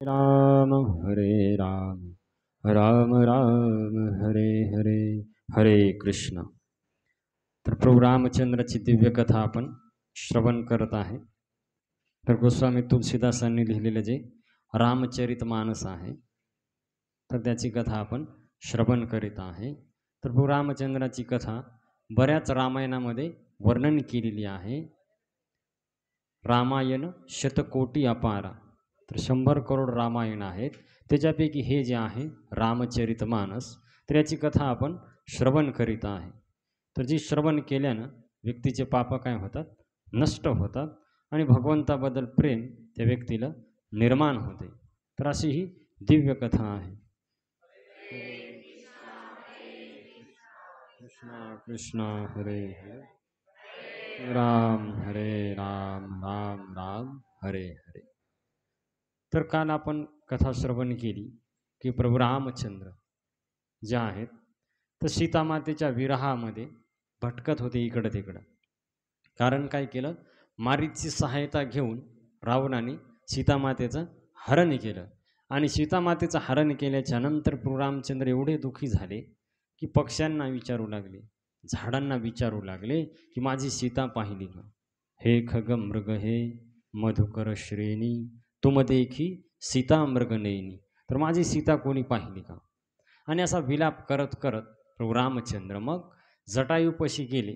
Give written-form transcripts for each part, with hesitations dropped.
राम हरे राम राम राम हरे हरे हरे कृष्ण. तर प्रभू रामचंद्राची दिव्य कथा आपण श्रवण करत आहे. तर गोस्वामी तुलसीदासांनी लिहिलेलं जे रामचरितमानस आहे तर त्याची कथा आपण श्रवण करीत आहे. तर प्रभू रामचंद्राची कथा बऱ्याच रामायणामध्ये वर्णन केलेली आहे. रामायण शतकोटी अपारा, तर 100 करोड रामायण आहेत. त्याच्यापैकी हे जे आहे रामचरितमानस, तर याची कथा आपण श्रवण करीत आहे. तर जी श्रवण केल्यानं व्यक्तीचे पाप काय होतात, नष्ट होतात आणि भगवंताबद्दल प्रेम त्या व्यक्तीला निर्माण होते. तर अशी ही दिव्य कथा आहे. कृष्णा कृष्णा हरे हरे राम हरे राम राम राम हरे हरे. तर काल आपण कथा श्रवण केली की प्रभू रामचंद्र जे आहेत तर सीतामातेच्या विरहामध्ये भटकत होते इकडं तिकडं. कारण काय केलं, मारीची सहायता घेऊन रावणाने सीतामातेचं हरण केलं आणि सीतामातेचं हरण केल्याच्या नंतर प्रभू रामचंद्र एवढे दुःखी झाले की पक्ष्यांना विचारू लागले, झाडांना विचारू लागले की माझी सीता पाहिली का. हे खग मृग हे मधुकर श्रेणी तुम देखी सीता मृग नयनी, तर माझी सीता कोणी पाहिली का. आणि असा विलाप करत करत प्रभू रामचंद्र मग जटायूपाशी गेले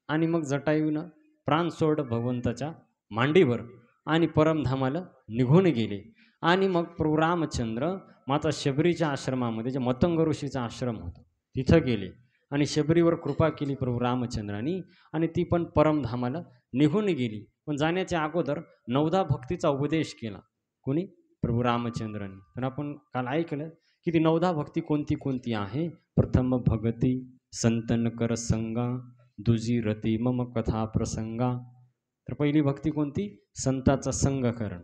आणि मग जटायूनं प्राण सोडलं भगवंताच्या मांडीवर आणि परमधामाला निघून गेले. आणि मग प्रभू रामचंद्र माता शबरीच्या आश्रमामध्ये जे मतंग ऋषीचा आश्रम होता तिथं गेले आणि शबरीवर कृपा केली प्रभू रामचंद्रांनी आणि ती पण परमधामाला निघून गेली. पण जाण्याच्या अगोदर 9दा भक्तीचा उपदेश केला. कोणी, प्रभू रामचंद्रांनी. तर आपण काल ऐकलं की ती 9दा भक्ती कोणती कोणती आहे. प्रथम भगती संतन कर संगा, दुजी रती मम कथा प्रसंगा. तर पहिली भक्ती कोणती, संताचा संग करणं.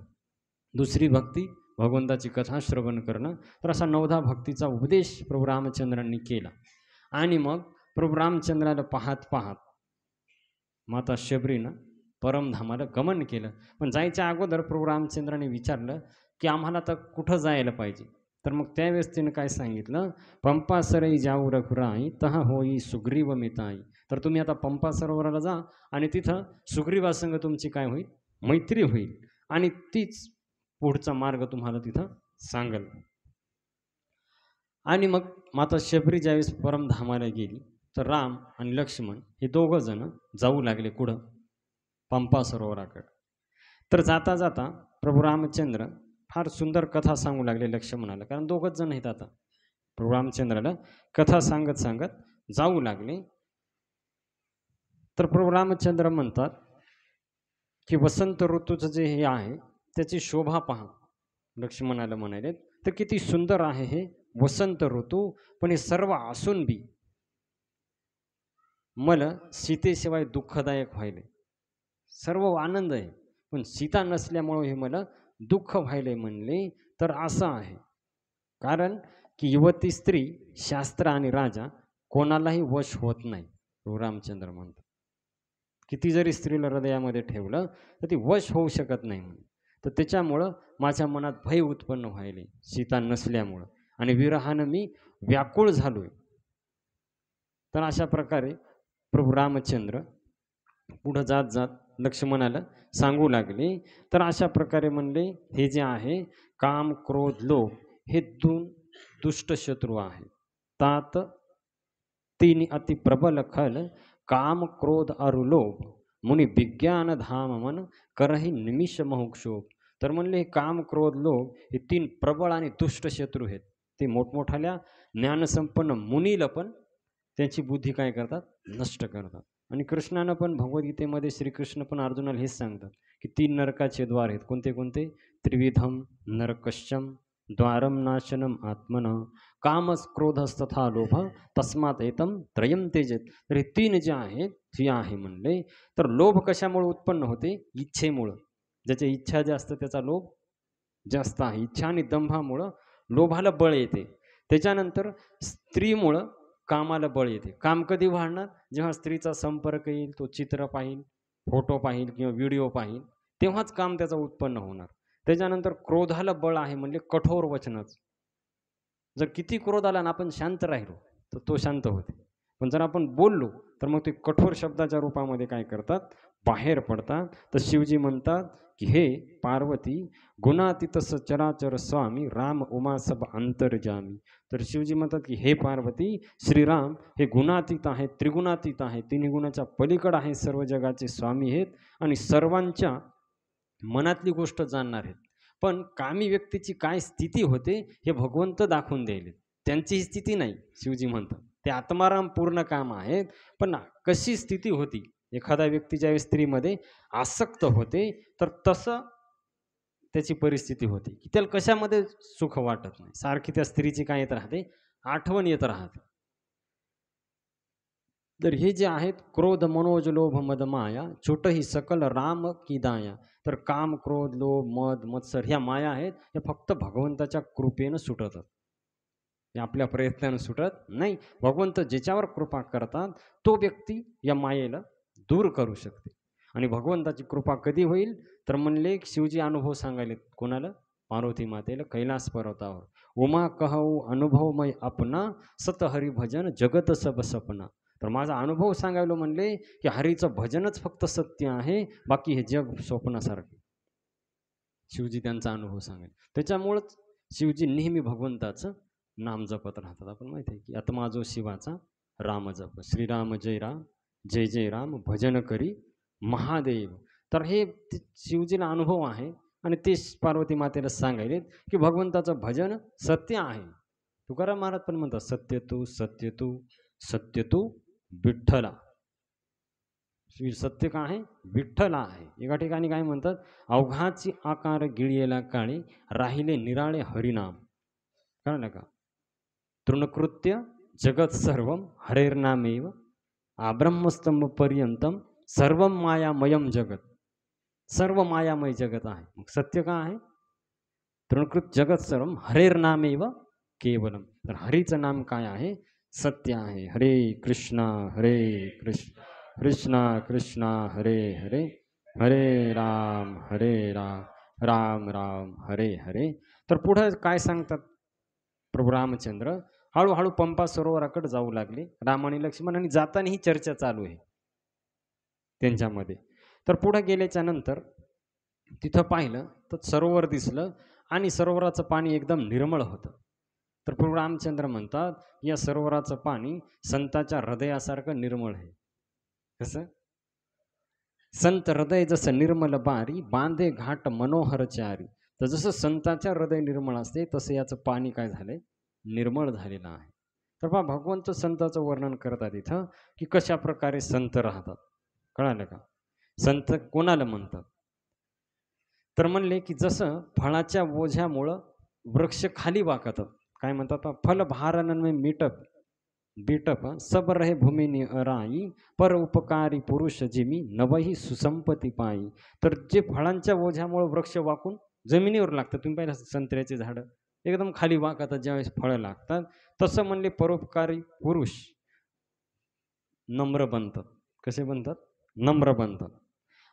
दुसरी भक्ती भगवंताची कथा श्रवण करणं. तर असा 9दा भक्तीचा उपदेश प्रभू रामचंद्रांनी केला. आणि मग प्रभू रामचंद्राला पाहत पाहत माता शबरीनं परमधामाला गमन केलं. पण जायच्या अगोदर प्रभू रामचंद्राने विचारलं की आम्हाला तर कुठं जायला पाहिजे. तर मग त्यावेळेस तिनं काय सांगितलं, पंपा सरई जाऊ रघुराई तहा होई सुग्रीव मिताई. तर तुम्ही आता पंपा सरोवराला जा आणि तिथं सुग्रीवासंग तुमची काय होईल, मैत्री होईल आणि तीच पुढचा मार्ग तुम्हाला तिथं सांगल. आणि मग माता शबरी ज्यावेळेस परमधामाला गेली तर राम आणि लक्ष्मण हे दोघं जण जाऊ लागले कुठं, पंपा सरोवराकडे. तर जाता जाता प्रभू रामचंद्र फार सुंदर कथा सांगू लागले लक्ष्मणाला, कारण दोघंच जण आहेत. आता प्रभू रामचंद्राला कथा सांगत सांगत जाऊ लागले. तर प्रभू रामचंद्र म्हणतात की वसंत ऋतूचं जे हे आहे त्याची शोभा पहा. लक्ष्मणाला म्हणाले तर किती सुंदर आहे हे वसंत ऋतू, पण हे सर्व असून बी मला सीतेशिवाय दुःखदायक व्हायले. सर्व आनंद आहे पण सीता नसल्यामुळे हे मला दुःख व्हायले म्हणले. तर असं आहे कारण की युवती स्त्री शास्त्र आणि राजा कोणालाही वश होत नाही. रामचंद्र म्हणतात किती जरी स्त्रीला हृदयामध्ये ठेवलं तर ती वश होऊ शकत नाही म्हणून. तर त्याच्यामुळं माझ्या मनात भय उत्पन्न व्हायले सीता नसल्यामुळं आणि विरहानं मी व्याकुळ झालोय. तर अशा प्रकारे प्रभू रामचंद्र पुढं जात जात लक्ष्मणाला सांगू लागले. तर अशा प्रकारे म्हणले हे जे आहे काम क्रोध लोभ हे 2 दुष्ट शत्रू आहे. तात 3 अति प्रबल खल, काम क्रोध अरु लोभ, मुनी विज्ञान धाम मन करही निमिष मोक्षोभ. तर म्हणले हे काम क्रोध लोभ हे 3 प्रबळ आणि दुष्ट शत्रू आहेत. ते मोठमोठाल्या ज्ञानसंपन्न मुनीला पण त्यांची बुद्धी काय करतात, नष्ट करतात. आणि कृष्णानं पण भगवद्गीतेमध्ये श्रीकृष्ण पण अर्जुनाला हेच सांगतात की 3 नरकाचे द्वार आहेत. कोणते कोणते, त्रिविधम नरकश्चम द्वारम नाशनम आत्मन कामस क्रोधस्तथा लोभ तस्मात एतम त्रयम तेजेत. तर हे 3 जे आहेत हे आहे म्हणले. तर लोभ कशामुळे उत्पन्न होते, इच्छेमुळं. ज्याच्या इच्छा जास्त त्याचा लोभ जास्त आहे. इच्छा आणि दंभामुळं लोभाला बळ येते. त्याच्यानंतर स्त्रीमुळं कामाला बळ येते. काम कधी वाढणार, जेव्हा स्त्रीचा संपर्क येईल, तो चित्र पाहिल, फोटो पाहिल किंवा व्हिडिओ पाहिल, तेव्हाच काम त्याचं उत्पन्न होणार. त्याच्यानंतर क्रोधाला बळ आहे म्हणजे कठोर वचनच. जर किती क्रोध आला आणि आपण शांत राहिलो तर तो शांत होते. पण जर आपण बोललो तर मग ते कठोर शब्दाच्या रूपामध्ये काय करतात, बाहेर पडतात. तर शिवजी म्हणतात की हे पार्वती गुणातीत चराचर स्वामी राम उमा सब अंतर्जामी. तर शिवजी म्हणतात की हे पार्वती, श्रीराम हे गुणातीत आहेत, त्रिगुणातीत आहेत, तिन्ही गुणाच्या पलीकडे आहे, सर्व जगाचे स्वामी आहेत आणि सर्वांच्या मनातली गोष्ट जाणणार आहेत. पण कामी व्यक्तीची काय स्थिती होते हे भगवंत दाखवून द्यायले. त्यांची ही स्थिती नाही, शिवजी म्हणतात. ते आत्माराम पूर्ण काम आहेत. पण कशी स्थिती होती, एखादा व्यक्ती ज्यावेळेस स्त्रीमध्ये आसक्त होते, तर तसं त्याची परिस्थिती होती, की त्याला कशामध्ये सुख वाटत नाही. सारखी त्या स्त्रीची काय येत राहते, आठवण येत राहते. तर हे जे आहेत क्रोध मनोज लोभ मद माया छोट ही सकल राम की दाया. तर काम क्रोध लोभ मद मत्सर ह्या माया आहेत, हे फक्त भगवंताच्या कृपेनं सुटतात. हे आपल्या प्रयत्नानं सुटत नाही. भगवंत ज्याच्यावर कृपा करतात तो व्यक्ती या मायेला दूर करू शकते. आणि भगवंताची कृपा कधी होईल, तर म्हणले शिवजी अनुभव सांगायले कोणाला, पार्वती मातेला कैलास पर्वतावर. उमा कहू अनुभवमय अपना सत हरी भजन जगत सब सपना. तर माझा अनुभव सांगायला म्हणले की हरीचं भजनच फक्त सत्य आहे, बाकी हे जग स्वप्नासारखे. शिवजी त्यांचा अनुभव सांगेल. त्याच्यामुळंच शिवजी नेहमी भगवंताचं नाम जपत राहतात. आपण माहिती आहे की आत्मा जो शिवाचा राम जप, श्रीराम जय राम जय जय राम भजन करी महादेव. तर हे शिवजीला अनुभव आहे आणि ते पार्वती मातेला सांगायलेत की भगवंताचं भजन सत्य आहे. तुकाराम महाराज पण म्हणतात सत्य तू सत्य तू सत्य तू विठ्ठला. श्री सत्य का आहे, विठ्ठला आहे. एका ठिकाणी काय म्हणतात, अवघाची आकार गिळलेला काळे राहिले निराळे हरिनाम. कळलं का, तृणकृत्य जगत सर्वम हरेर्नामेव आब्रह्मस्तंभ पर्यंतम सर्व मायामयम जगत. सर्व मायामय जगत आहे. मग सत्य का आहे, तृणकृत जगत सर्वम हरेर्नामेव केवलम. तर हरीचं नाम काय आहे, सत्य आहे. हरे कृष्णा कृष्ण कृष्णा कृष्णा हरे हरे हरे राम राम राम हरे हरे. तर पुढे काय सांगतात प्रभू रामचंद्र, हळूहळू पंपा सरोवराकडे जाऊ लागले. राम आणि लक्ष्मण आणि जाताना ही चर्चा चालू आहे त्यांच्यामध्ये. तर पुढे गेल्याच्या नंतर तिथं पाहिलं तर सरोवर दिसलं आणि सरोवराचं पाणी एकदम निर्मळ होतं. तर प्रभू रामचंद्र म्हणतात या सरोवराचं पाणी संताच्या हृदयासारखं निर्मळ आहे. कसं, संत हृदय जसं निर्मल बारी बांधे घाट मनोहर चारी. तर जसं संताच्या हृदय निर्मळ असते तसं याचं पाणी काय झालंय, निर्मळ झालेलं आहे. तर पहा भगवंत संताचं वर्णन करतात इथं की कशा प्रकारे संत राहतात. कळालं का, संत कोणाला म्हणतात, तर म्हणले की जसं फळाच्या ओझ्यामुळं वृक्ष खाली वाकतात. काय म्हणतात, फल भारण में मिटप बिटप सब रहे भूमिनी अराई पर उपकारी पुरुष जिमी नवही सुसंपत्ती पायी. तर जे फळांच्या ओझ्यामुळे वृक्ष वाकून जमिनीवर लागतात, तुम्ही पाहिलं संत्र्याचे झाडं एकदम खाली वाकतात ज्यावेळेस फळं लागतात, तसं म्हणले परोपकारी पुरुष नम्र बनतात. कसे बनतात, नम्र बनतात.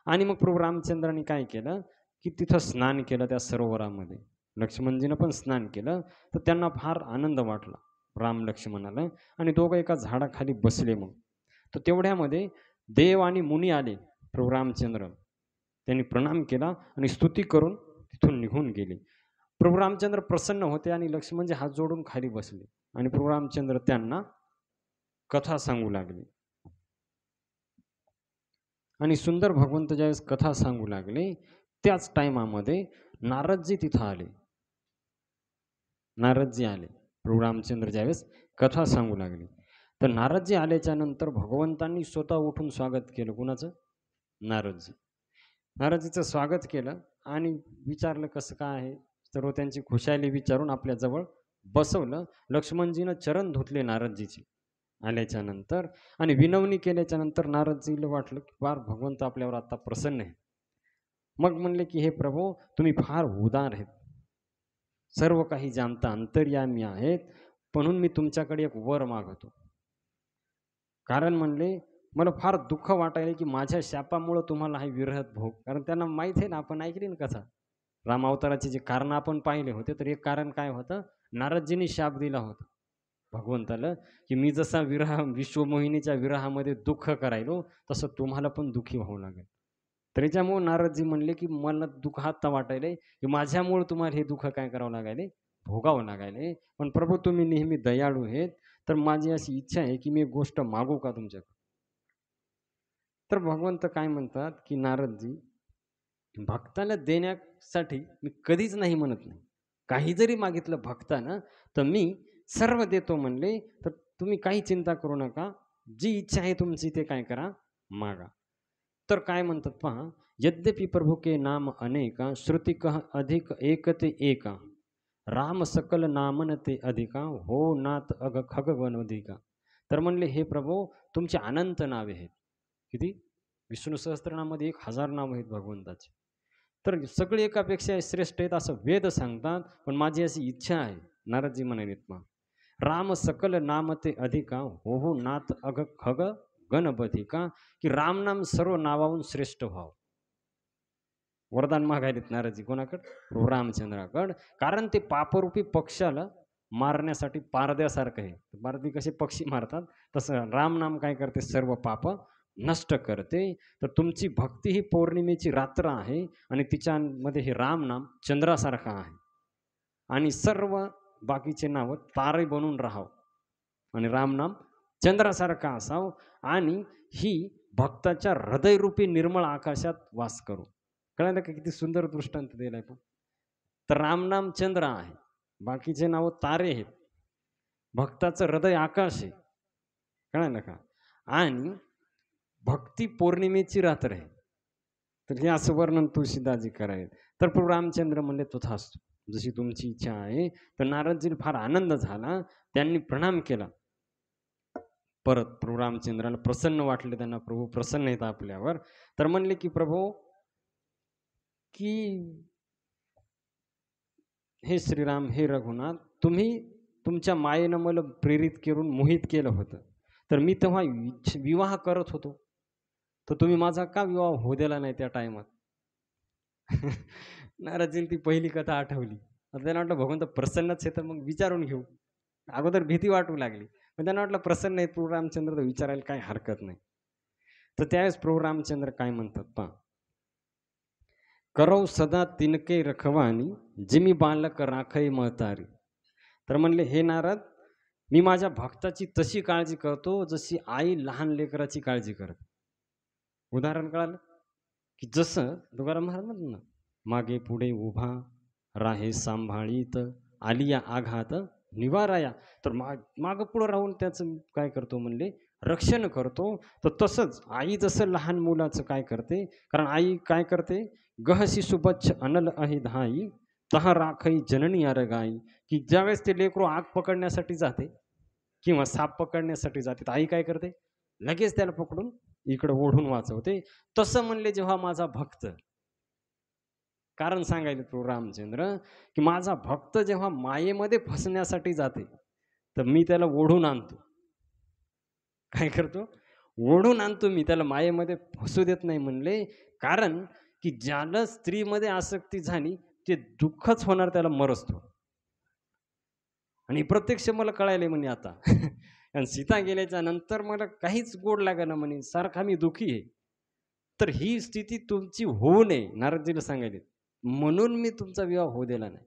आणि मग प्रभू रामचंद्रांनी काय केलं की तिथं स्नान केलं त्या सरोवरामध्ये. लक्ष्मणजीनं पण स्नान केलं. तर त्यांना फार आनंद वाटला राम लक्ष्मणाला आणि दोघं एका झाडाखाली बसले. मग तर तेवढ्यामध्ये देव आणि मुनी आले. प्रभू रामचंद्र त्यांनी प्रणाम केला आणि स्तुती करून तिथून निघून गेले. प्रभू रामचंद्र प्रसन्न होते आणि लक्ष्मणजी हात जोडून खाली बसले आणि प्रभू रामचंद्र त्यांना कथा सांगू लागले. आणि सुंदर भगवंत ज्यावेळेस कथा सांगू लागले त्याच टायमामध्ये नारदजी तिथं आले. नारदजी आले प्रभू रामचंद्र ज्यावेळेस कथा सांगू लागले. तर नारदजी आल्याच्या नंतर भगवंतांनी स्वतः उठून स्वागत केलं. कुणाचं, नारदजी. नारदजीचं स्वागत केलं आणि विचारलं कसं काय आहे. सर्व त्यांची खुशाली विचारून आपल्याजवळ बसवलं. लक्ष्मणजीनं चरण धुतले नारदजीचे आल्याच्या नंतर आणि विनवणी केल्याच्या नंतर नारदजीला वाटलं की फार भगवंत आपल्यावर आता प्रसन्न आहे. मग म्हणले की हे प्रभू तुम्ही फार उदार आहेत, सर्व काही जाणता अंतर्यामी आहेत, म्हणून मी तुमच्याकडे एक वर मागतो. कारण म्हणले मला फार दुःख वाटायला की माझ्या शापामुळं तुम्हाला हा विरहत भोग, कारण त्यांना माहीत आहे ना, आपण ऐकली ना कथा, राम अवताराचे जे कारण आपण पाहिले होते, तर एक कारण काय होतं, नारदजींनी शाप दिला होता भगवंताला, की मी जसा विश्वमोहिनीच्या विरहामध्ये दुःख करायलो, तसं तुम्हाला पण दुःखी व्हावं लागेल. तर याच्यामुळे नारदजी म्हणले, की मला दुःख आत्ता वाटायलंय, की माझ्यामुळे तुम्हाला हे दुःख काय करावं लागायलंय, भोगावं लागायलंय. पण प्रभू तुम्ही नेहमी दयाळू आहेत, तर माझी अशी इच्छा आहे, की मी एक गोष्ट मागू का तुमच्याकडे? तर भगवंत काय म्हणतात, की नारदजी, भक्ताला देण्यासाठी मी कधीच नाही म्हणत नाही. काही जरी मागितलं भक्तानं, तर मी सर्व देतो म्हणले, तर तुम्ही काही चिंता करू नका. जी इच्छा आहे तुमची ते काय करा, मागा. तर काय म्हणतात पहा, यद्यपि प्रभु के नाम अनेका, श्रुती कह अधिक एक ते एका. राम सकल नामन ते अधिका, हो नाथ अग खग गणोधिका. तर म्हणले, हे प्रभू तुमची अनंत नावे आहेत. किती? विष्णू सहस्त्रनामामध्ये 1000 नाव आहेत भगवंताचे. तर सगळे एकापेक्षा श्रेष्ठ आहेत असं वेद सांगतात. पण माझी अशी इच्छा आहे, नारदजी म्हणालेत मग, राम सकल नाम ते अधिका, हो हो नाथ अग खग गणपतिका, की रामनाम सर्व नावाहून श्रेष्ठ व्हावं. वरदान मागायलेत नारदजी कोणाकडं? प्रभू रामचंद्राकडं. कारण ते पापरूपी पक्षाला मारण्यासाठी पारद्यासारखं आहे. पारधी कसे पक्षी मारतात, तसं रामनाम काय करते, सर्व पाप नष्ट करते. तर तुमची भक्ती ही पौर्णिमेची रात्र आहे आणि तिच्यामध्ये हे रामनाम चंद्रासारखं आहे आणि सर्व बाकीचे नावं तारे बनून राहावं आणि रामनाम चंद्रासारखा असावं आणि ही भक्ताच्या हृदयरूपी निर्मळ आकाशात वास करू. कळालं का किती सुंदर दृष्टांत दिलाय पण. तर रामनाम चंद्र आहे, बाकीचे नाव तारे आहेत, भक्ताचं हृदय आकाश आहे. कळालं का? आणि भक्ती पौर्णिमेची रात्र आहे. तर हे असं वर्णन तुळशीदासजी करायत. तर प्रभू रामचंद्र म्हणले तथास्तु, जशी तुमची इच्छा आहे. तर नारदजीला फार आनंद झाला. त्यांनी प्रणाम केला. परत प्रभू रामचंद्राला प्रसन्न वाटले, त्यांना प्रभू प्रसन्न आहेत आपल्यावर. तर म्हणले की प्रभू, की हे श्रीराम, हे रघुनाथ, तुम्ही तुमच्या मायेनं मला प्रेरित करून मोहित केलं होतं. तर मी तेव्हा विवाह करत होतो. तर तुम्ही माझा का विवाह होऊ दिला नाही त्या टायमात? नारदजींनी ती पहिली कथा आठवली. आता त्यांना वाटलं भगवंत प्रसन्नच आहे, तर मग विचारून घेऊ. अगोदर भीती वाटू लागली. पण त्यांना वाटलं प्रसन्न आहेत प्रभू रामचंद्र, तर विचारायला काही हरकत नाही. तर त्यावेळेस प्रभू रामचंद्र काय म्हणतात पहा, करव सदा तिनके रखवानी, जिमी बालक राखई महतारी. तर म्हणले, हे नारद, मी माझ्या भक्ताची तशी काळजी करतो जशी आई लहान लेकराची काळजी करते. उदाहरण कळालं? की जसं तुकाराम महाराज म्हणतात ना, मागे पुढे उभा राहे सांभाळीत, आलिया आघात निवाराया. तर मागं पुढं राहून त्याचं काय करतो म्हणले, रक्षण करतो. तर तसंच आई जसं लहान मुलाचं काय करते, कारण आई काय करते, गहसी सुबच्छ अनल अहि धाई, तहा राखई जननी अरगाई. की ज्यावेळेस ते लेकरू आग पकडण्यासाठी जाते किंवा साप पकडण्यासाठी जाते, तर आई काय करते, लगेच त्याला पकडून इकडं ओढून वाचवते. तसं म्हणले जेव्हा माझा भक्त, कारण सांगायले प्रभू रामचंद्र, की माझा भक्त जेव्हा मायेमध्ये फसण्यासाठी जाते, तर मी त्याला ओढून आणतो. काय करतो? ओढून आणतो मी त्याला, मायेमध्ये फसू देत नाही म्हणले. कारण की ज्याला स्त्रीमध्ये आसक्ती झाली, ते दुःखच होणार त्याला मरसतो. आणि प्रत्यक्ष मला कळायलंय म्हणे आता. आणि सीता गेल्याच्या नंतर मला काहीच गोड लागेना म्हणे, सारखा मी दुःखी आहे. तर ही स्थिती तुमची होऊ नये, नारदजीला सांगायले. म्हणून मी तुमचा विवाह होऊ दिला नाही.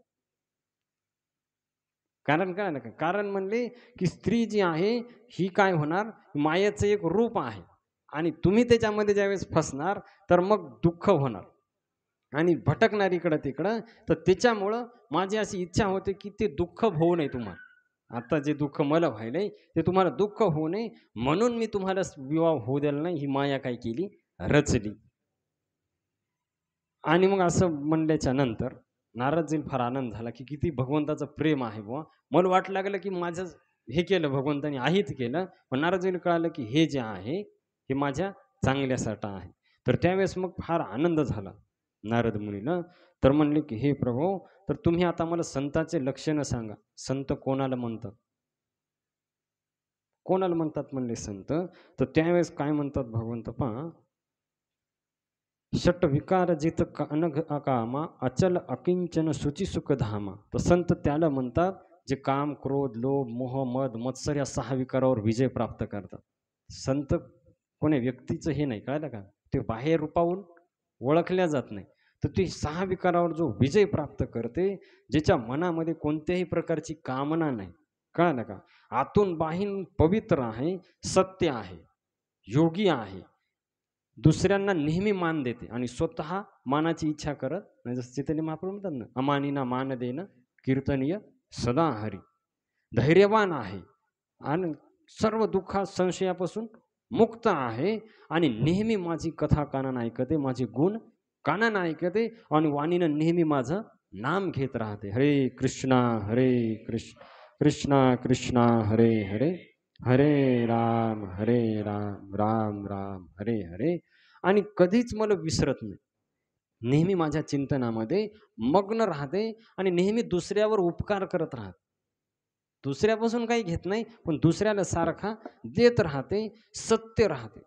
कारण काय ना, कारण म्हणले की स्त्री जी आहे ही काय होणार, मायेचं एक रूप आहे आणि तुम्ही त्याच्यामध्ये ज्यावेळेस फसणार, तर मग दुःख होणार आणि भटकणार इकडं तिकडं. तर त्याच्यामुळं माझी अशी इच्छा होते की ते दुःख होऊ नये तुम्हाला. आता जे दुःख मला व्हायलंय ते तुम्हाला दुःख होऊ नये, म्हणून मी तुम्हाला विवाह होऊ दिला नाही. ही माया काय केली, रचली. आणि मग असं म्हणल्याच्या नंतर नारदजीला फार आनंद झाला, की किती भगवंताचं प्रेम आहे बुवा. मला वाटू लागलं, की माझं हे केलं भगवंताने, अहित केलं. पण नारदजीला कळालं, की हे जे आहे, हे माझ्या चांगल्यासाठी आहे. तर त्यावेळेस मग फार आनंद झाला नारद मुनीला. तर म्हणले, की हे प्रभू, तर तुम्ही आता मला संताचे लक्षणं सांगा. संत कोणाला म्हणतात? कोणाला म्हणतात म्हणले संत? तर त्यावेळेस काय म्हणतात भगवंत पहा, षट विकार जित अनघ अकामा अचल अकिंचन सुची सुख धामा. तर संत त्याला म्हणतात जे काम, क्रोध, लोभ, मोह, मद, मत्सर या 6 विकारावर विजय प्राप्त करतात. संत कोणी व्यक्तीचं हे नाही, कळलं का? ते बाह्य रूपाहून ओळखल्या जात नाही. तर ते 6 विकारावर जो विजय प्राप्त करते, ज्याच्या मनामध्ये कोणत्याही प्रकारची कामना नाही, कळलं का? आतून बाहेरून पवित्र आहे, सत्य आहे, योगी आहे, दुसऱ्यांना नेहमी मान देते आणि स्वतः मानाची इच्छा करत नाही. जसं चैतन्य महाप्रभू म्हणतात ना, अमानीना मान देणं कीर्तनीय सदा हरी. धैर्यवान आहे आणि सर्व दुःखात संशयापासून मुक्त आहे आणि नेहमी माझी कथा कानानं ऐकते, माझे गुण कानानं ऐकते आणि वाणीनं नेहमी माझं नाम घेत राहते. हरे कृष्णा हरे कृष्ण कृष्णा कृष्णा हरे हरे हरे राम राम राम हरे हरे. आणि कधीच मला विसरत नाही, नेहमी माझ्या चिंतनामध्ये मग्न राहते आणि नेहमी दुसऱ्यावर उपकार करत राहते. दुसऱ्यापासून काही घेत नाही, पण दुसऱ्याला सारखा देत राहते, सत्य राहते,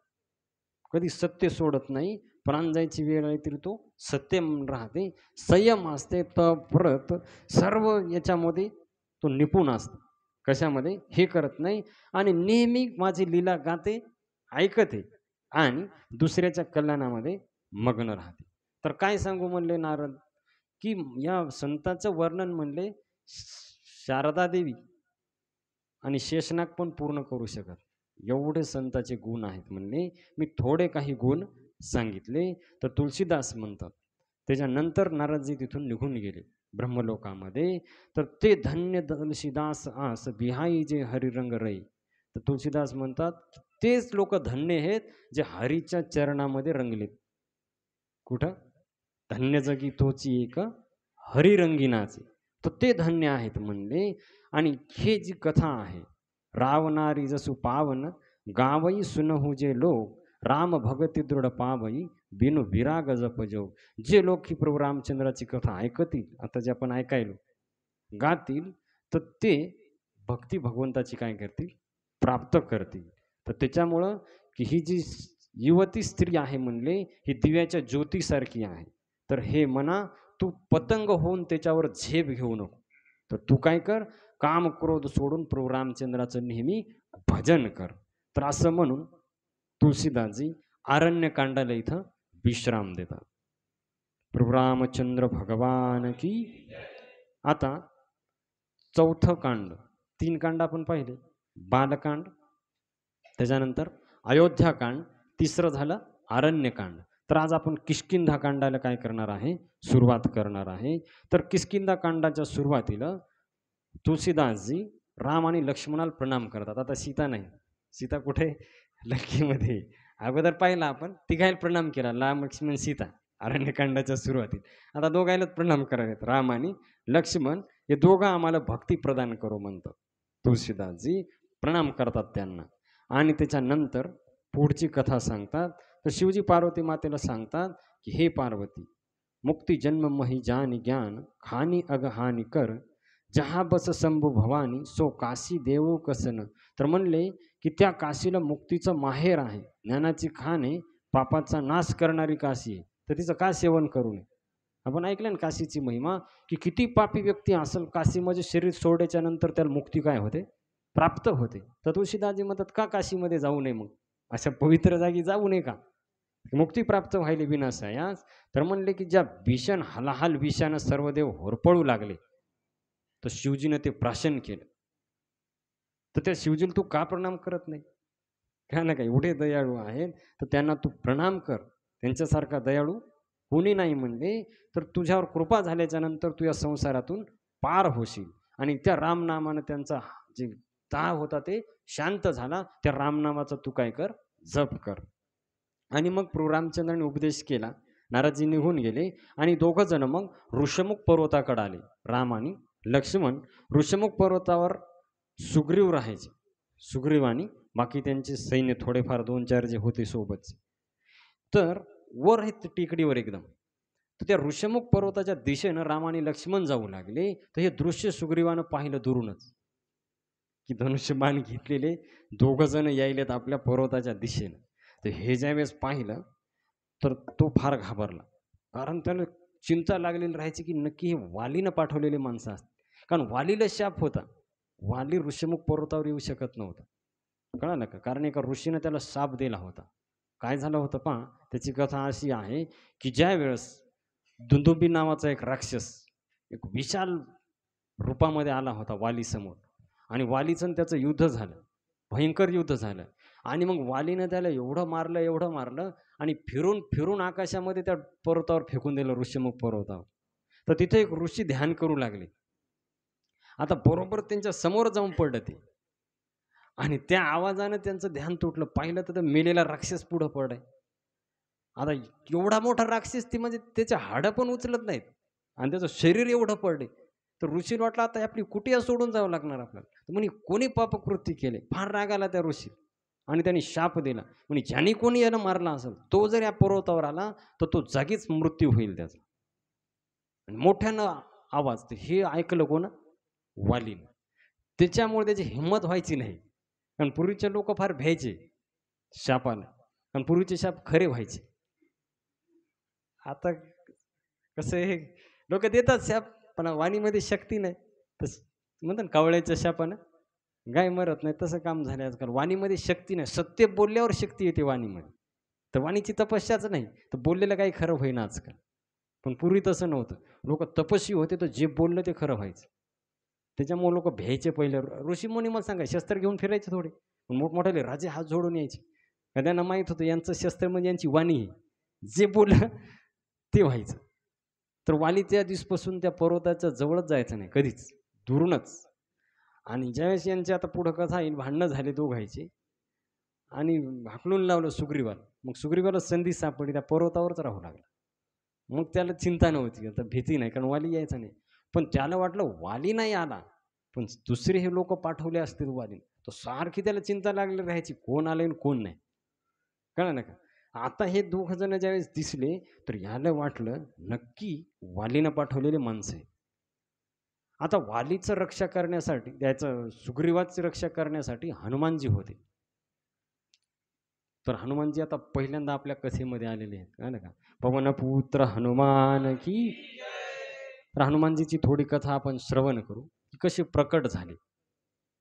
कधी सत्य सोडत नाही. प्राण जायची वेळ आली तरी तो सत्य राहते, संयम असते, तप सर्व याच्यामध्ये तो निपुण असतो. कशामध्ये? हे करत नाही आणि नेहमी माझी लीला गाते, ऐकते आणि दुसऱ्याच्या कल्याणामध्ये मग्न राहते. तर काय सांगू म्हणले नारद, की या संतांचं वर्णन म्हणले शारदा देवी आणि शेषनाग पण पूर्ण करू शकत, एवढे संतांचे गुण आहेत म्हणले. मी थोडे काही गुण सांगितले. तर तुलसीदास म्हणतात, त्याच्यानंतर नारदजी तिथून निघून गेले ब्रह्मलोकामध्ये. तर ते धन्य तुलसीदास आस बिहाई जे हरिरंग रई. तर तुलसीदास म्हणतात की तेच लोक धन्य आहेत जे हरीच्या चरणामध्ये रंगलेत. कुठं? धन्य जगी तोची एक हरिरंगिनाचे. तर ते धन्य आहेत म्हणले. आणि हे जी कथा आहे, रावणारी जसू पावन गावई सुनहू जे लोक, राम भगती दृढ पावई बिनु विराग जपजो. जे लोक ही प्रभू रामचंद्राची कथा ऐकतील, आता जे आपण ऐकायलो, गातील, तर ते भक्ती भगवंताची काय करतील? प्राप्त करतील. तर त्याच्यामुळं की ही जी युवती स्त्री आहे म्हणले, ही दिव्याच्या ज्योतीसारखी आहे. तर हे मना, तू पतंग होऊन त्याच्यावर झेप घेऊ नको. तर तू काय कर, काम क्रोध सोडून प्रभू रामचंद्राचं नेहमी भजन कर. तर असं म्हणून तुलसीदासजी आरण्यकांडाला इथं विश्राम देतात. प्रभू रामचंद्र भगवान की. आता चौथं कांड, 3 कांड आपण पाहिले, बालकांड, त्याच्यानंतर अयोध्याकांड, तिसरं झालं आरण्यकांड. तर आज आपण किष्किंधा कांडाला काय करणार आहे? सुरुवात करणार आहे. तर किष्किंधा कांडाच्या सुरुवातीला तुलसीदासजी राम आणि लक्ष्मणाला प्रणाम करतात. आता सीता नाही, सीता कुठे? लंकेमध्ये. अगोदर पाहिला आपण, तिघायला प्रणाम केला, राम लक्ष्मण सीता, अरण्यकांडाच्या सुरुवातीत. आता दोघायलाच प्रणाम करावेत, राम आणि लक्ष्मण. हे दोघं आम्हाला भक्ती प्रदान करो म्हणतात. तुलसीदासजी प्रणाम करतात त्यांना आणि त्याच्यानंतर पुढची कथा सांगतात. तर शिवजी पार्वती मातेला सांगतात की हे पार्वती, मुक्ती जन्म मही जानी ज्ञान, खानी अगहानी कर, जहा बस शंभू भवानी, सो काशी देवो कसन. तर म्हणले की त्या काशीला मुक्तीचं माहेर आहे, ज्ञानाची खाण आहे, पापाचा नाश करणारी काशी आहे. तर तिचं का सेवन करू नये? आपण ऐकलं ना काशीची महिमा, की किती पापी व्यक्ती असेल, काशीमध्ये शरीर सोडायच्या नंतर त्याला मुक्ती काय होते? प्राप्त होते. तर तुळशीदासजी म्हणतात का काशीमध्ये जाऊ नये, मग अशा पवित्र जागी जाऊ नये का? मुक्ती प्राप्त व्हायली विनाशायास. तर म्हणले की ज्या भीषण हलाहल विषानं सर्व देव होरपळू लागले, तर शिवजीनं ते प्राशन केलं. तर त्या शिवजीला तू का प्रणाम करत नाही? काय ना काय एवढे दयाळू आहेत, तर त्यांना तू प्रणाम कर. त्यांच्यासारखा दयाळू कोणी नाही म्हणले. तर तुझ्यावर कृपा झाल्याच्या नंतर तू या संसारातून पार होशील आणि त्या रामनामानं त्यांचा जे ताळ होता ते शांत झाला. त्या रामनामाचा तू काय कर? जप कर. आणि मग प्रभू रामचंद्राने उपदेश केला. नारदजी निघून गेले आणि दोघं जण मग ऋषमुख पर्वताकडे आले. राम आणि लक्ष्मण ऋषमुख पर्वतावर सुग्रीव राहायचे. सुग्रीव आणि बाकी त्यांचे सैन्य थोडेफार 2-4 जे होते सोबतचे. तर वर आहेत टेकडीवर एकदम. तर त्या ऋषमुख पर्वताच्या दिशेनं राम आणि लक्ष्मण जाऊ लागले. तर हे दृश्य सुग्रीवानं पाहिलं दुरूनच, की धनुष्यबाण घेतलेले दोघं जण यायलेत आपल्या पर्वताच्या दिशेनं. तर हे ज्यावेळेस पाहिलं, तर तो फार घाबरला. कारण त्याला चिंता लागलेली राहायची की नक्की हे वालीनं पाठवलेले माणसं असतात. कारण वालीला शाप होता. वाली ऋषीमुख पर्वतावर येऊ शकत नव्हता. कळालं का? कारण एका ऋषीनं त्याला शाप दिला होता. काय झालं होतं पहा, त्याची कथा अशी आहे, की ज्यावेळेस दुंदुबी नावाचा एक राक्षस, एक विशाल रूपामध्ये आला होता वालीसमोर आणि वालीचं आणि त्याचं युद्ध झालं. भयंकर युद्ध झालं आणि मग वालीनं त्याला एवढं मारलं आणि फिरून आकाशामध्ये त्या पर्वतावर फेकून दिलं, ऋषीमुख पर्वतावर. तर तिथे एक ऋषी ध्यान करू लागले. आता बरोबर त्यांच्या समोर जाऊन पडलं ते आणि त्या आवाजानं त्यांचं ध्यान तुटलं. पाहिलं तर मेलेला राक्षस पुढं पडलाय. आता एवढा मोठा राक्षस ती म्हणजे त्याचे हाडं पण उचलत नाहीत आणि त्याचं शरीर एवढं पडले. तर ऋषीला वाटलं आता आपली कुटिया सोडून जावं लागणार आपल्याला. तर म्हणे कोणी पापकृती केले? फार राग आला त्या ऋषी आणि त्यांनी शाप दिला. म्हणे ज्याने कोणी याला मारला असेल तो जर या पर्वतावर आला तर तो जागीच मृत्यू होईल त्याचा. आणि मोठ्यानं आवाज तर हे ऐकलं कोण? वालीनं. त्याच्यामुळे त्याची हिंमत व्हायची नाही. कारण पूर्वीचे लोक फार भ्यायचे शापाला आणि पूर्वीचे शाप खरे व्हायचे. आता कसं आहे लोक देतात शाप पण वाणीमध्ये शक्ती नाही. तस म्हणतात ना कावळ्याच्या शापानं गाय मरत नाही, तसं काम झालं आजकाल. वाणीमध्ये शक्ती नाही. सत्य बोलल्यावर शक्ती येते वाणीमध्ये. तर वाणीची तपस्याच नाही तर बोललेलं काही खरं होईना आजकाल. पण पूर्वी तसं नव्हतं. लोक तपस्वी होते तर जे बोललं ते खरं व्हायचं. त्याच्यामुळे लोक भ्यायचे पहिले. ऋषीमुनी मला सांगा शस्त्र घेऊन फिरायचे थोडे. पण मोठमोठाले राजे हात जोडून यायचे. त्यांना माहीत होतं यांचं शस्त्र म्हणजे यांची वाणी आहे. जे बोललं ते व्हायचं. तर वाली त्या दिवसपासून त्या पर्वताच्या जवळच जायचं नाही कधीच, दुरूनच. आणि ज्यावेळेस यांची आता पुढं कथा येईल, भांडणं झाले दोघांचे आणि हाकलून लावलं सुग्रीवाला. मग सुग्रीवाला संधी सापडली, त्या पर्वतावरच राहू लागला. मग त्याला चिंता नव्हती, आता भीती नाही, कारण वाली यायचा नाही. पण त्याला वाटलं वाली नाही आला, पण दुसरे हे लोक पाठवले असतील वाली. तर सारखी त्याला चिंता लागली राहायची, कोण आले आणि कोण नाही. कळलं ना का? आता हे दोघ जण ज्यावेळेस दिसले तर ह्याला वाटलं नक्की वालीनं पाठवलेले माणसं आहे. आता वालीचं रक्षा करण्यासाठी त्याचं सुग्रीवाची रक्षा करण्यासाठी हनुमानजी होते. तर हनुमानजी आता पहिल्यांदा आपल्या कथेमध्ये आलेले आहेत. कळलं का? पवनपुत्र हनुमान की. तर हनुमानजीची थोडी कथा आपण श्रवण करू की कशी प्रकट झाली.